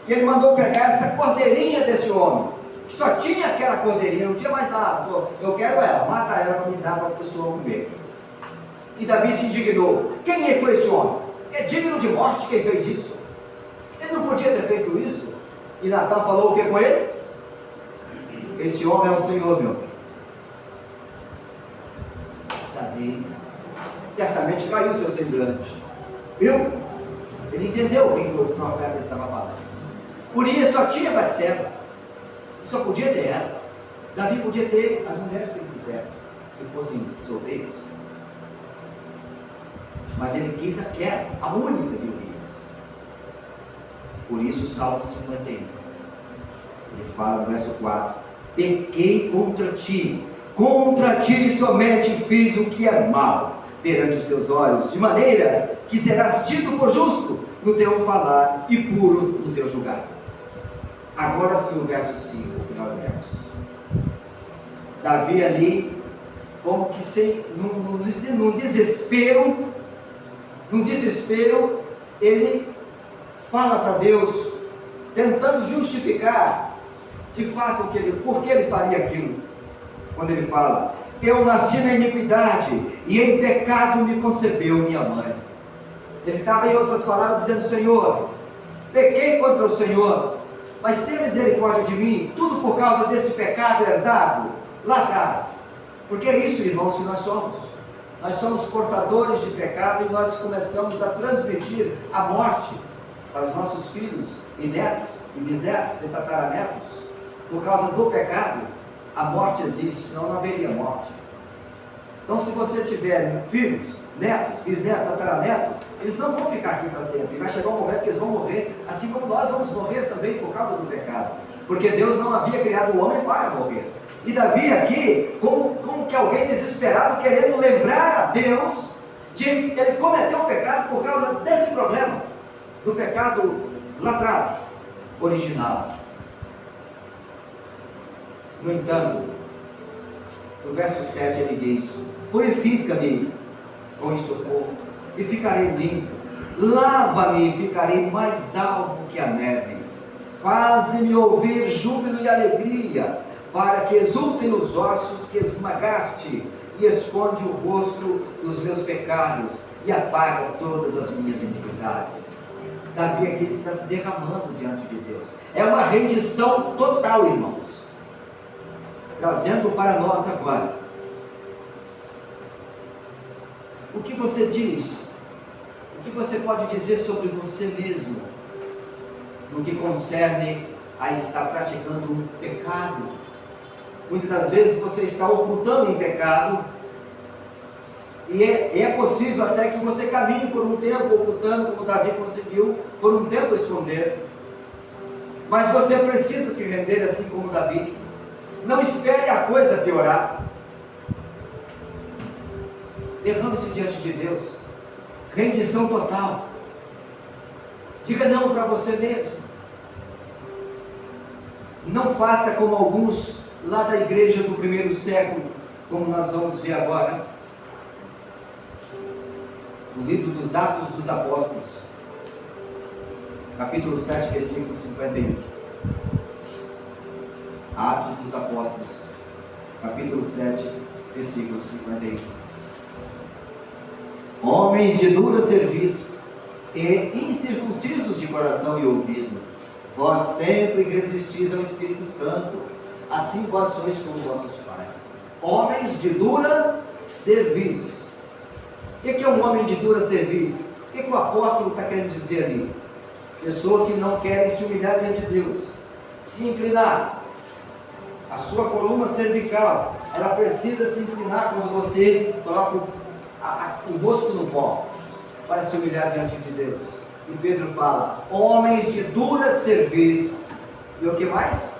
E ele mandou pegar essa cordeirinha desse homem, que só tinha aquela cordeirinha, não tinha mais nada. Falou, eu quero ela, mata ela para me dar para a pessoa comer. E Davi se indignou. Quem foi esse homem? É digno de morte quem fez isso. Ele não podia ter feito isso. E Natan falou o que com ele? Esse homem é o Senhor, meu. Davi certamente caiu seu semblante. Viu? Ele entendeu o que o profeta estava falando. Urias só tinha Batseba. Só podia ter ela. Davi podia ter as mulheres que ele quisesse, que fossem solteiras. Mas ele quis aquela, a única de Urias. Por isso o Salmo 51. Ele fala no verso 4: pequei contra ti somente fiz o que é mal perante os teus olhos, de maneira que serás tido por justo no teu falar e puro no teu julgar. Agora sim o verso 5 que nós lemos. Davi ali, como que num desespero, ele fala para Deus, tentando justificar de fato por que ele faria aquilo. Quando ele fala, eu nasci na iniquidade e em pecado me concebeu minha mãe. Ele estava, em outras palavras, dizendo, Senhor, pequei contra o Senhor, mas tenha misericórdia de mim, tudo por causa desse pecado herdado lá atrás. Porque é isso, irmãos, que nós somos. Nós somos portadores de pecado e nós começamos a transmitir a morte para os nossos filhos e netos e bisnetos e tataranetos. Por causa do pecado, a morte existe, senão não haveria morte. Então, se você tiver filhos, netos, bisnetos, tataranetos, eles não vão ficar aqui para sempre. Vai chegar um momento que eles vão morrer, assim como nós vamos morrer também por causa do pecado. Porque Deus não havia criado o homem para morrer. E Davi aqui, como que alguém desesperado, querendo lembrar a Deus de que ele cometeu o pecado por causa desse problema, do pecado lá atrás, original. No entanto, no verso 7 ele diz, purifica-me com isopor e ficarei limpo, lava-me e ficarei mais alvo que a neve, faze-me ouvir júbilo e alegria, para que exultem os ossos que esmagaste, e esconde o rosto dos meus pecados, e apaga todas as minhas iniquidades. Davi aqui está se derramando diante de Deus. É uma rendição total, irmãos. Trazendo para nós agora. O que você diz? O que você pode dizer sobre você mesmo? No que concerne a estar praticando um pecado? Muitas das vezes você está ocultando em pecado, e é possível até que você caminhe por um tempo ocultando, como Davi conseguiu, por um tempo esconder, mas você precisa se render assim como Davi. Não espere a coisa piorar, derrame-se diante de Deus, rendição total, diga não para você mesmo, não faça como alguns lá da igreja do primeiro século, como nós vamos ver agora, no livro dos Atos dos Apóstolos, capítulo 7, versículo 51. Atos dos Apóstolos, capítulo 7, versículo 51. Homens de dura cerviz e incircuncisos de coração e ouvido, vós sempre resistis ao Espírito Santo, assim vós sois como vossos pais. Homens de dura cerviz. O que é um homem de dura cerviz? O que o apóstolo está querendo dizer ali? Pessoa que não quer se humilhar diante de Deus, se inclinar. A sua coluna cervical, ela precisa se inclinar quando você coloca o rosto no pó, para se humilhar diante de Deus. E Pedro fala, homens de dura cerviz. E o que mais?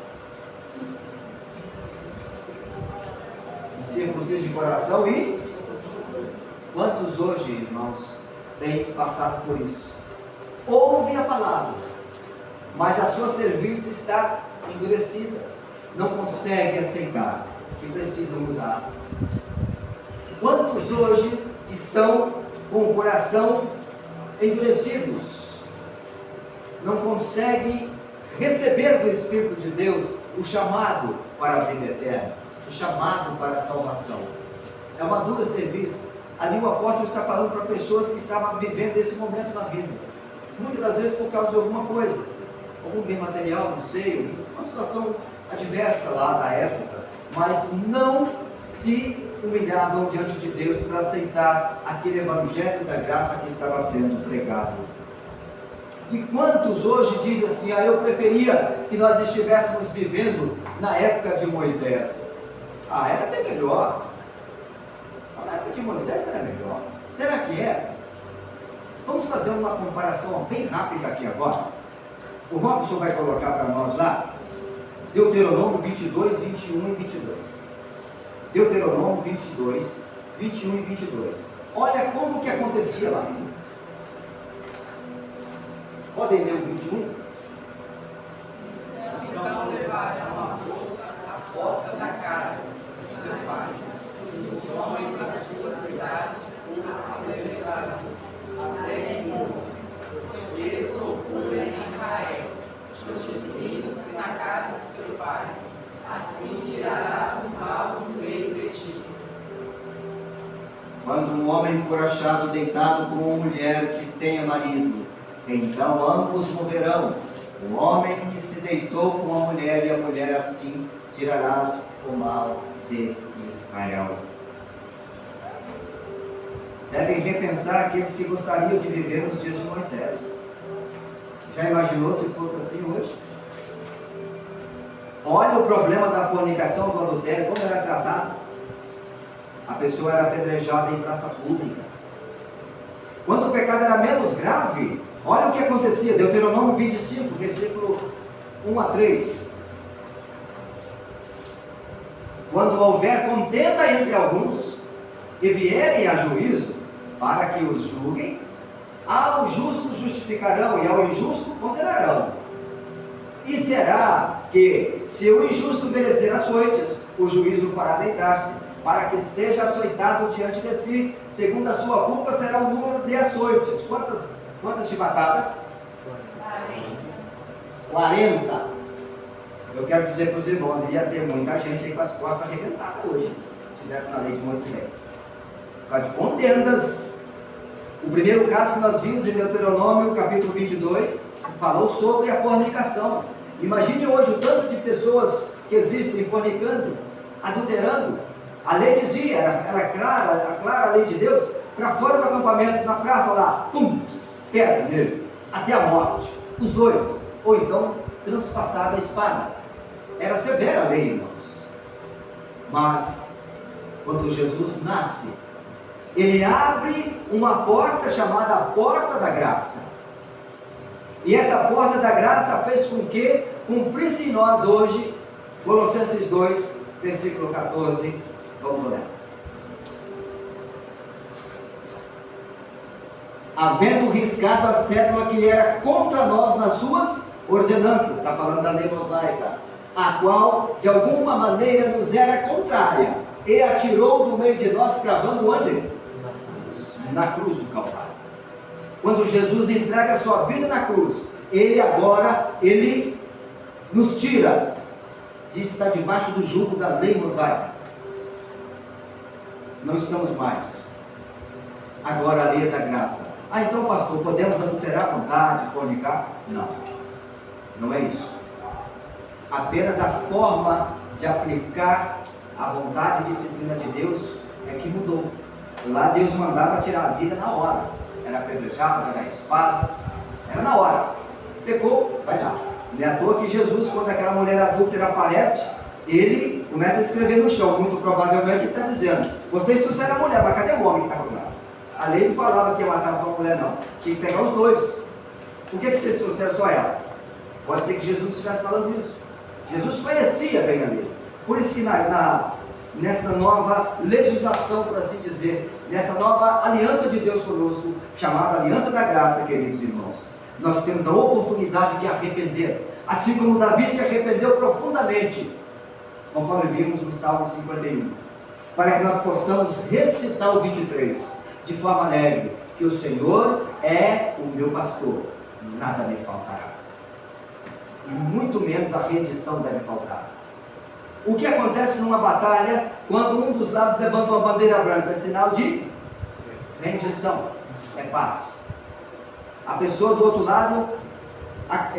Circunciso de coração. E quantos hoje, irmãos, têm passado por isso? Ouve a palavra, mas a sua cerviz está endurecida, não consegue aceitar que precisa mudar. Quantos hoje estão com o coração endurecidos? Não conseguem receber do Espírito de Deus o chamado para a vida eterna, o chamado para a salvação. É uma dura serviço. Ali o apóstolo está falando para pessoas que estavam vivendo esse momento na vida, muitas das vezes por causa de alguma coisa, algum bem material, não sei, uma situação adversa lá na época, mas não se humilhavam diante de Deus para aceitar aquele evangelho da graça que estava sendo pregado. E quantos hoje dizem assim: eu preferia que nós estivéssemos vivendo na época de Moisés? Era bem melhor. Na época de Moisés era melhor. Será que é? Vamos fazer uma comparação bem rápida aqui agora. O Robson vai colocar para nós lá Deuteronômio 22, 21 e 22. Deuteronômio 22, 21 e 22. Olha como que acontecia lá. Podem ler o 21? Então levarão a moça à porta da casa de seu pai. Os homens da sua cidade a levarão até que se ofereça loucura em Israel, prostituindo-se na casa de seu pai. Assim tirarás o mal do meio de ti. Quando um homem for achado deitado com uma mulher que tenha marido, então ambos morrerão. O homem que se deitou com a mulher e a mulher, assim tirarás o mal de Israel. Devem repensar aqueles que gostariam de viver nos dias de Moisés. Já imaginou se fosse assim hoje? Olha o problema da fornicação, do adultério, como era tratado. A pessoa era apedrejada em praça pública. Quando o pecado era menos grave, olha o que acontecia. Deuteronômio 25, versículo 1 a 3. Quando houver contenda entre alguns e vierem a juízo, para que os julguem, ao justo justificarão e ao injusto condenarão. E será que, se o injusto merecer açoites, o juízo fará deitar-se, para que seja açoitado diante de si, segundo a sua culpa será o número de açoites. Quantas chibatadas? 40. Eu quero dizer para os irmãos, ia ter muita gente aí com as costas arrebentadas hoje, se tivesse na lei de Moisés. Por causa de contendas. O primeiro caso que nós vimos em Deuteronômio, capítulo 22, falou sobre a fornicação. Imagine hoje o tanto de pessoas que existem fornicando, adulterando. A lei dizia, era clara, a clara lei de Deus, para fora do acampamento, na praça lá, pum, pedra nele, até a morte, os dois, ou então transpassada a espada. Era severa a lei, irmãos. Mas, quando Jesus nasce, ele abre uma porta chamada a porta da graça. E essa porta da graça fez com que cumprisse em nós hoje, Colossenses 2, versículo 14, vamos olhar. Havendo riscado a cédula que era contra nós nas suas ordenanças, está falando da lei mosaica, a qual de alguma maneira nos era contrária, e atirou do meio de nós, cravando onde? Na cruz do Calvário. Quando Jesus entrega a sua vida na cruz, ele nos tira de estar debaixo do jugo da lei mosaica. Não estamos mais. Agora a lei é da graça. Então, pastor, podemos adulterar à vontade, fornicar? Não, não é isso. Apenas a forma de aplicar a vontade e disciplina de Deus é que mudou. Lá Deus mandava tirar a vida na hora. Era apedrejado, era espada, era na hora. Pecou, vai lá. Não é à toa que Jesus, quando aquela mulher adúltera aparece, ele começa a escrever no chão. Muito provavelmente ele está dizendo: vocês trouxeram a mulher, mas cadê o homem que estava com ela? A lei não falava que ia matar só a mulher, não. Tinha que pegar os dois. Por que vocês trouxeram só ela? Pode ser que Jesus estivesse falando isso. Jesus conhecia bem a lei. Por isso que nessa nova legislação, por assim dizer, nessa nova aliança de Deus conosco, chamada Aliança da Graça, queridos irmãos, nós temos a oportunidade de arrepender, assim como Davi se arrependeu profundamente, conforme vimos no Salmo 51. para que nós possamos recitar o 23 de forma alegre, que o Senhor é o meu pastor, nada me faltará. E muito menos a rendição deve faltar. O que acontece numa batalha, quando um dos lados levanta uma bandeira branca, é sinal de rendição, é paz. A pessoa do outro lado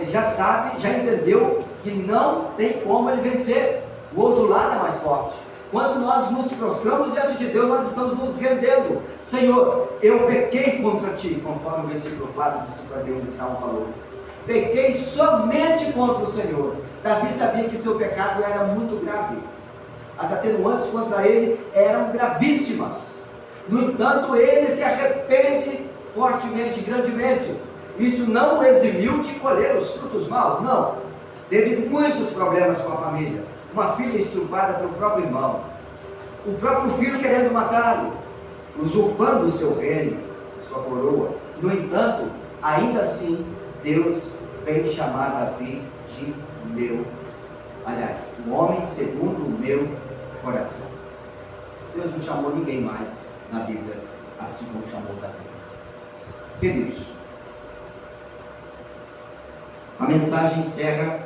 já sabe, já entendeu que não tem como ele vencer. O outro lado é mais forte. Quando nós nos prostramos diante de Deus, nós estamos nos rendendo. Senhor, eu pequei contra Ti, conforme o versículo 4 do 51 de Salmo falou. Pequei somente contra o Senhor. Davi sabia que seu pecado era muito grave. As atenuantes contra ele eram gravíssimas. No entanto, ele se arrepende fortemente, grandemente. Isso não o eximiu de colher os frutos maus, não. Teve muitos problemas com a família. Uma filha estrupada pelo próprio irmão. O próprio filho querendo matá-lo, usurpando o seu reino, a sua coroa. No entanto, ainda assim, Deus vem chamar Davi de meu, aliás, o homem segundo o meu coração. Deus não chamou ninguém mais na Bíblia, assim como chamou Davi. Queridos, a mensagem encerra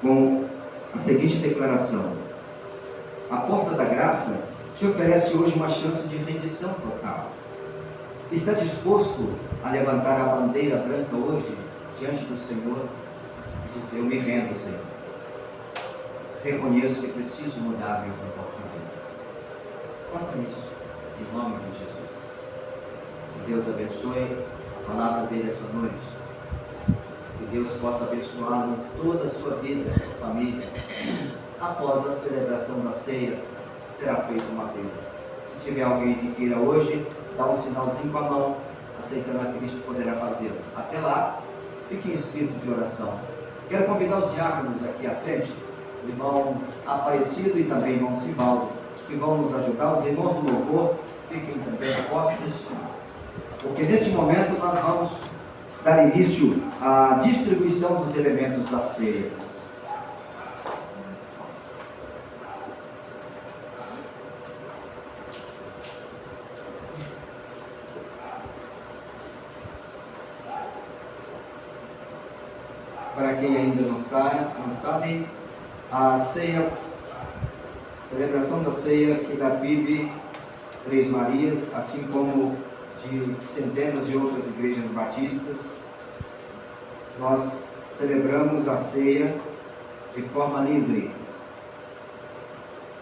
com a seguinte declaração: a porta da graça te oferece hoje uma chance de rendição total. Está disposto a levantar a bandeira branca hoje diante do Senhor e dizer: eu me rendo, Senhor. Reconheço que preciso mudar meu comportamento. Faça isso em nome de Jesus. Que Deus abençoe a palavra dele essa noite. Que Deus possa abençoá-lo toda a sua vida, sua família. Após a celebração da ceia, será feita uma perda. Se tiver alguém que queira hoje, dá um sinalzinho com a mão, aceitando a Cristo, poderá fazê-lo. Até lá, fique em espírito de oração. Quero convidar os diáconos aqui à frente, o irmão Aparecido e também o irmão Sivaldo, que vão nos ajudar. Os irmãos do louvor, fiquem também apostos, porque nesse momento nós vamos dar início à distribuição dos elementos da ceia. Para quem ainda não sabe, a ceia, celebração da ceia aqui da PIB Três Marias, assim como de centenas de outras igrejas batistas, nós celebramos a ceia de forma livre.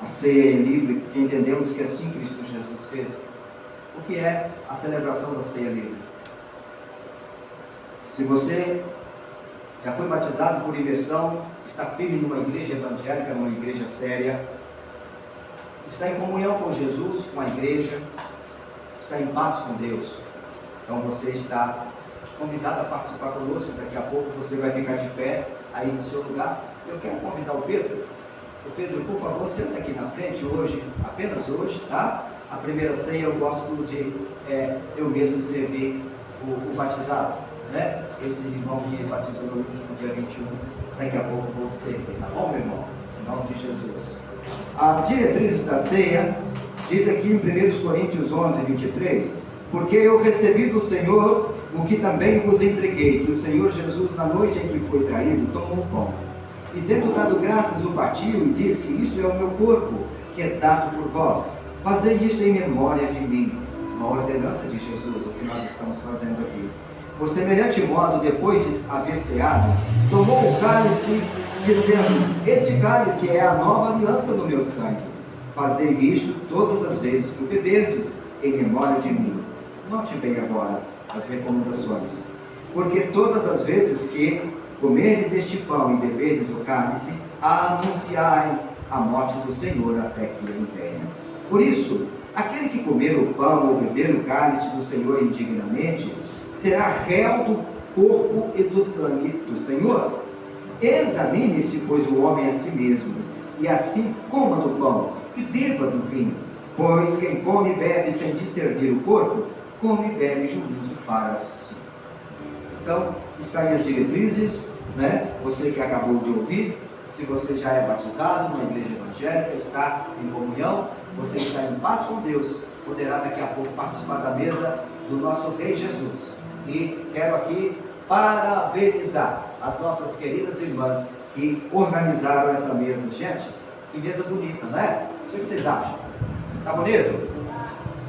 A ceia é livre porque entendemos que assim Cristo Jesus fez. O que é a celebração da ceia livre? Se você já foi batizado por imersão, está firme numa igreja evangélica, numa igreja séria, está em comunhão com Jesus, com a igreja, está em paz com Deus, então você está convidado a participar conosco. Daqui a pouco você vai ficar de pé aí no seu lugar. Eu quero convidar o Pedro. O Pedro, por favor, senta aqui na frente hoje, apenas hoje, tá? A primeira ceia eu gosto de eu mesmo servir o batizado, né? Esse irmão que batizou no último dia 21, daqui a pouco vou servir, tá bom, meu irmão? Em nome de Jesus. As diretrizes da ceia, diz aqui em 1 Coríntios 11, 23, porque eu recebi do Senhor o que também vos entreguei, que o Senhor Jesus, na noite em que foi traído, tomou o pão, e tendo dado graças, o partiu e disse: isto é o meu corpo, que é dado por vós, fazei isto em memória de mim. Uma ordenança de Jesus, o que nós estamos fazendo aqui. Por semelhante modo, depois de haver ceado, tomou o cálice, dizendo: este cálice é a nova aliança no meu sangue. Fazei isto todas as vezes que o beberdes, em memória de mim. Note bem agora as recomendações. Porque todas as vezes que comerdes este pão e beberdes o cálice, anunciais a morte do Senhor até que ele venha. Por isso, aquele que comer o pão ou beber o cálice do Senhor indignamente, será réu do corpo e do sangue do Senhor. Examine-se, pois, o homem a si mesmo, e assim coma do pão e beba do vinho. Pois quem come e bebe sem discernir o corpo, come e bebe juízo para si. Então, está aí as diretrizes, né? Você que acabou de ouvir, se você já é batizado numa igreja evangélica, está em comunhão, você está em paz com Deus, poderá daqui a pouco participar da mesa do nosso Rei Jesus. E quero aqui parabenizar as nossas queridas irmãs que organizaram essa mesa. Gente, que mesa bonita, não é? O que vocês acham? Tá bonito?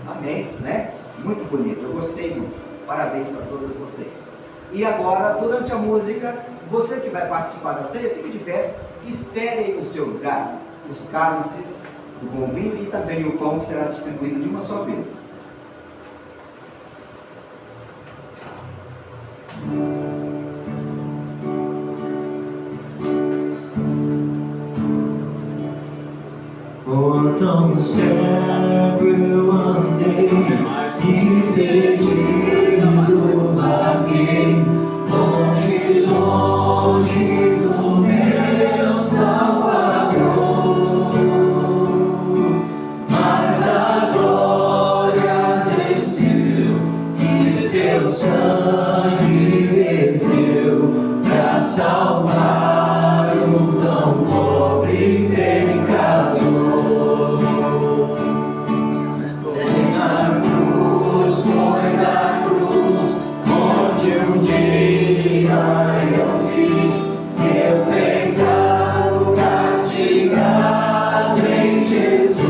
Amém, né? Muito bonito, eu gostei muito. Parabéns para todas vocês. E agora, durante a música, você que vai participar da ceia, fique de pé, espere aí no seu lugar os cálices do bom vinho e também o pão que será distribuído de uma só vez. Por tão cego eu andei e perdido vaguei, longe, longe do meu Salvador. Mas a glória desceu e seu sangue verteu pra salvar um tão pobre pecador. Foi na cruz onde um dia eu vi meu pecado castigado em Jesus.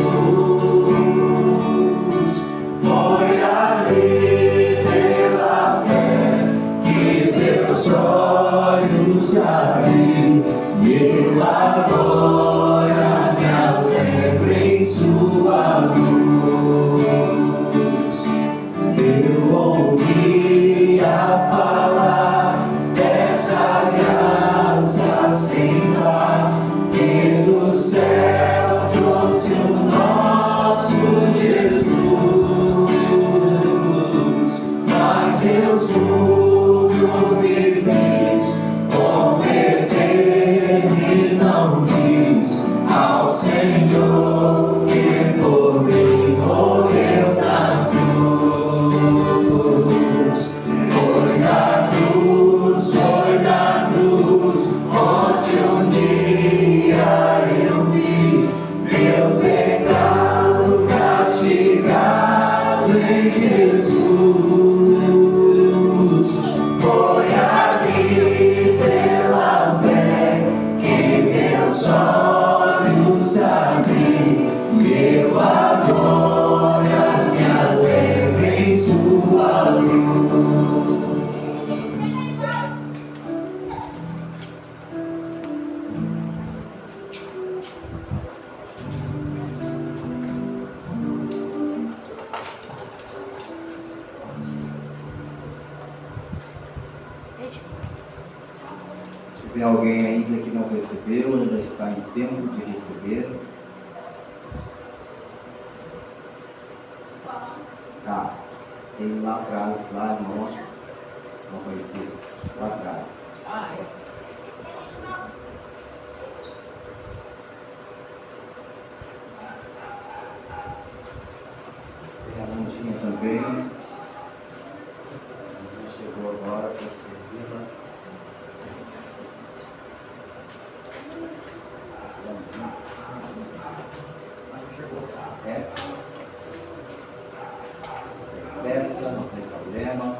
Foi ali pela fé que meus olhos abri e eu agora me alegro em sua luz. Eu ouvia falar dessa graça sem par, que do céu trouxe o nosso Jesus. Mas eu juro me fiz converter-me, não quis ao Senhor que por mim morreu na cruz. Foi na cruz, onde um dia eu vi meu pecado castigado em Jesus. Foi ali pela fé que meus olhos abri e eu agora me alegro em sua luz. Se tiver alguém ainda que não recebeu, ainda está em tempo de receber. Tá. Tem lá atrás, lá irmão, não conheci, lá atrás. Tem a Landinha também. Ela chegou agora para servi-la. É. Peça, não tem problema.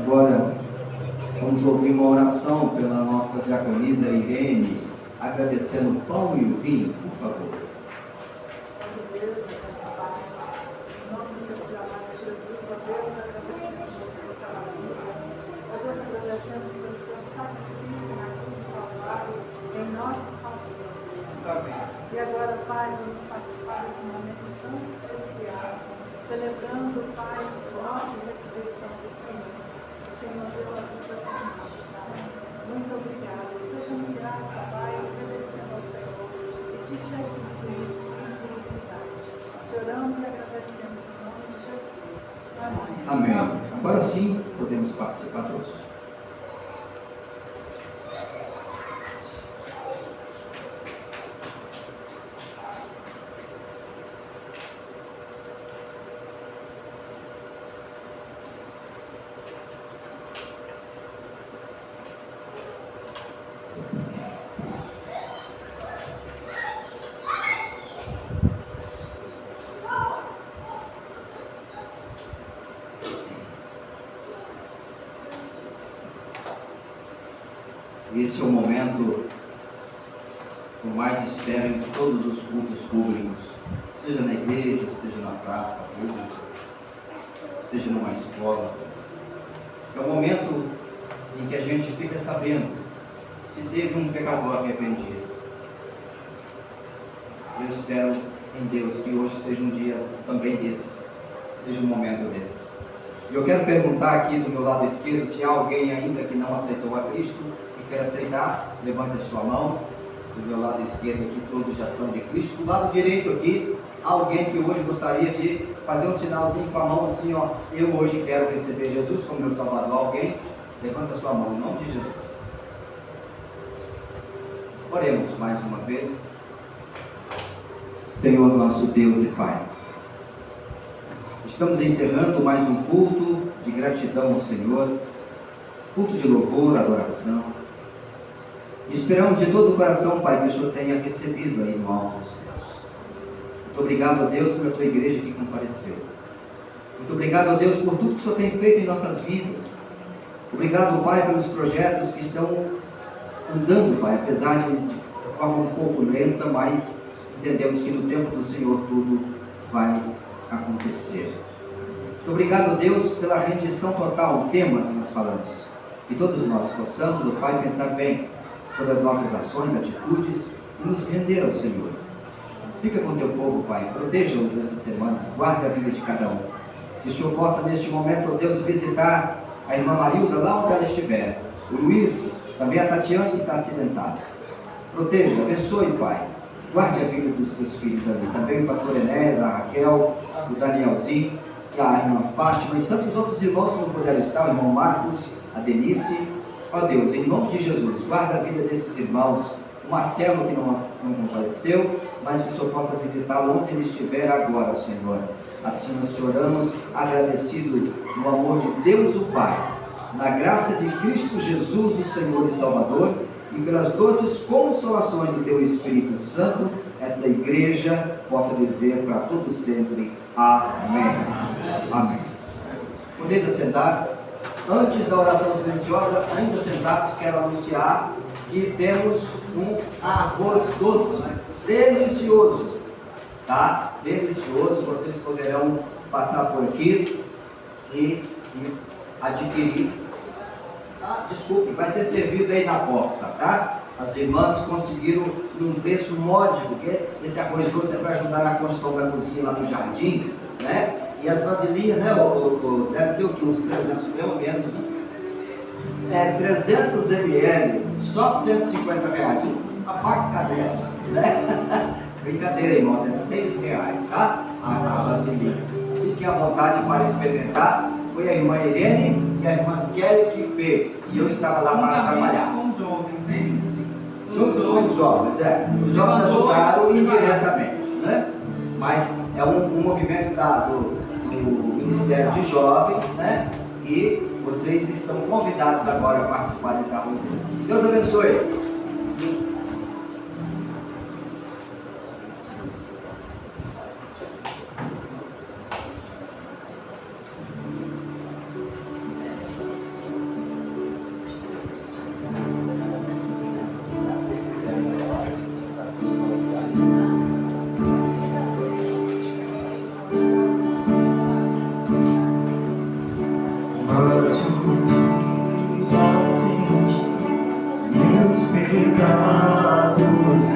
Agora, vamos ouvir uma oração pela nossa diaconisa Irene, agradecendo o pão e o vinho, por favor. Senhor Deus, Pai, vamos participar desse momento tão especial, celebrando, Pai, a morte e a ressurreição do Senhor. O Senhor deu a vida por nós, Pai. Muito obrigada. E sejamos gratos, Pai, obedecendo ao Senhor e te servindo por isso, em integridade. Te oramos e agradecemos em nome de Jesus. Amém. Amém. Agora sim, podemos participar todos. Esse é o momento que eu mais espero em todos os cultos públicos, seja na igreja, seja na praça pública, seja numa escola. É o momento em que a gente fica sabendo se teve um pecador arrependido. Eu espero em Deus que hoje seja um dia também desses, seja um momento desses. E eu quero perguntar aqui do meu lado esquerdo se há alguém ainda que não aceitou a Cristo. Quer aceitar? Levante a sua mão. Do meu lado esquerdo aqui, todos já são de Cristo. Do lado direito aqui, alguém que hoje gostaria de fazer um sinalzinho com a mão assim, ó. Eu hoje quero receber Jesus como meu Salvador. Alguém? Levante a sua mão, em nome de Jesus. Oremos mais uma vez. Senhor nosso Deus e Pai, estamos encerrando mais um culto de gratidão ao Senhor, culto de louvor, adoração. Esperamos de todo o coração, Pai, que o Senhor tenha recebido aí no alto dos céus. Muito obrigado, a Deus, pela Tua igreja que compareceu. Muito obrigado, a Deus, por tudo que o Senhor tem feito em nossas vidas. Obrigado, Pai, pelos projetos que estão andando, Pai, apesar de forma um pouco lenta, mas entendemos que no tempo do Senhor tudo vai acontecer. Muito obrigado, Deus, pela rendição total, o tema que nós falamos. Que todos nós possamos, Pai, pensar bem sobre as nossas ações, atitudes e nos render ao Senhor. Fica com teu povo, Pai, proteja-os essa semana, guarde a vida de cada um. Que o Senhor possa neste momento, ó Deus, visitar a irmã Marilza lá onde ela estiver, o Luiz, também a Tatiana que está acidentada. Proteja, abençoe, Pai, guarde a vida dos teus filhos ali, também o pastor Enéas, a Raquel, o Danielzinho, a irmã Fátima e tantos outros irmãos que não puderam estar, o irmão Marcos, a Denise. Ó Deus, em nome de Jesus, guarda a vida desses irmãos, o Marcelo que não compareceu, mas que o Senhor possa visitá-lo onde ele estiver agora, Senhor. Assim nós te oramos, agradecido no amor de Deus o Pai, na graça de Cristo Jesus, o Senhor e Salvador, e pelas doces consolações do teu Espírito Santo, esta igreja possa dizer para todo sempre, amém. Amém. Podeis assentar. Antes da oração silenciosa, ainda sentados, quero anunciar que temos um arroz doce, delicioso, tá? Delicioso, vocês poderão passar por aqui e adquirir. Desculpe, vai ser servido aí na porta, tá? As irmãs conseguiram num preço módico, porque esse arroz doce vai ajudar na construção da cozinha lá no jardim, né? E as vasilhinhas, né? Deve ter uns 300, pelo menos, né? 300 ml, só R$150. A pacadeira, né? Brincadeira, irmãos, é R$6, tá? A vasilhinha. Fiquem à vontade para experimentar. Foi a irmã Irene e a irmã Kelly que fez. E eu estava lá para trabalhar. Com os jovens, né? Junto com os jovens, Os jovens ajudaram indiretamente, né? Mas é um movimento do Ministério de Jovens, né? E vocês estão convidados agora a participar desse arroz doce. Deus abençoe. Meus pecados e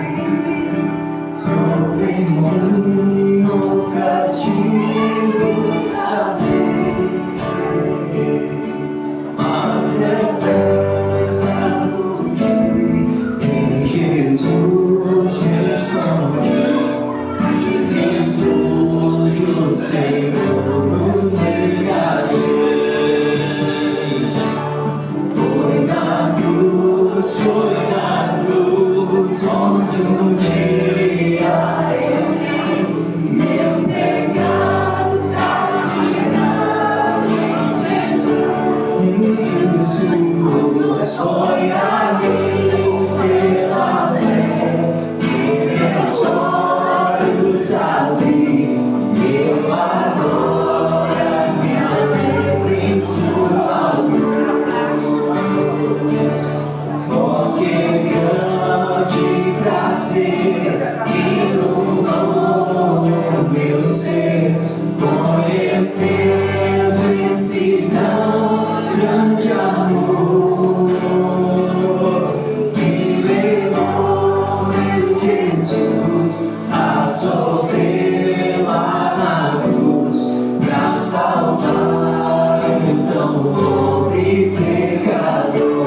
crescendo esse tão grande amor que levou meu Jesus a sofrer lá na cruz pra salvar um tão pobre pecador.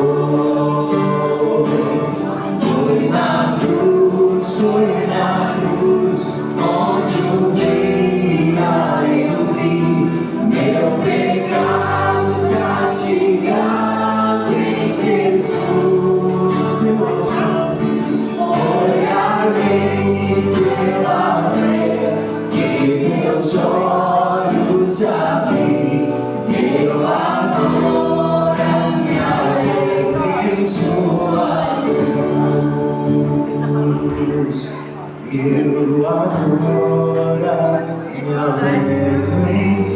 Foi na cruz onde um dia eu vi meu pecado castigado em Jesus. Foi ali pela fé que meus olhos abri. Eu agora me alegro em sua cruz. Eu agora me alegro em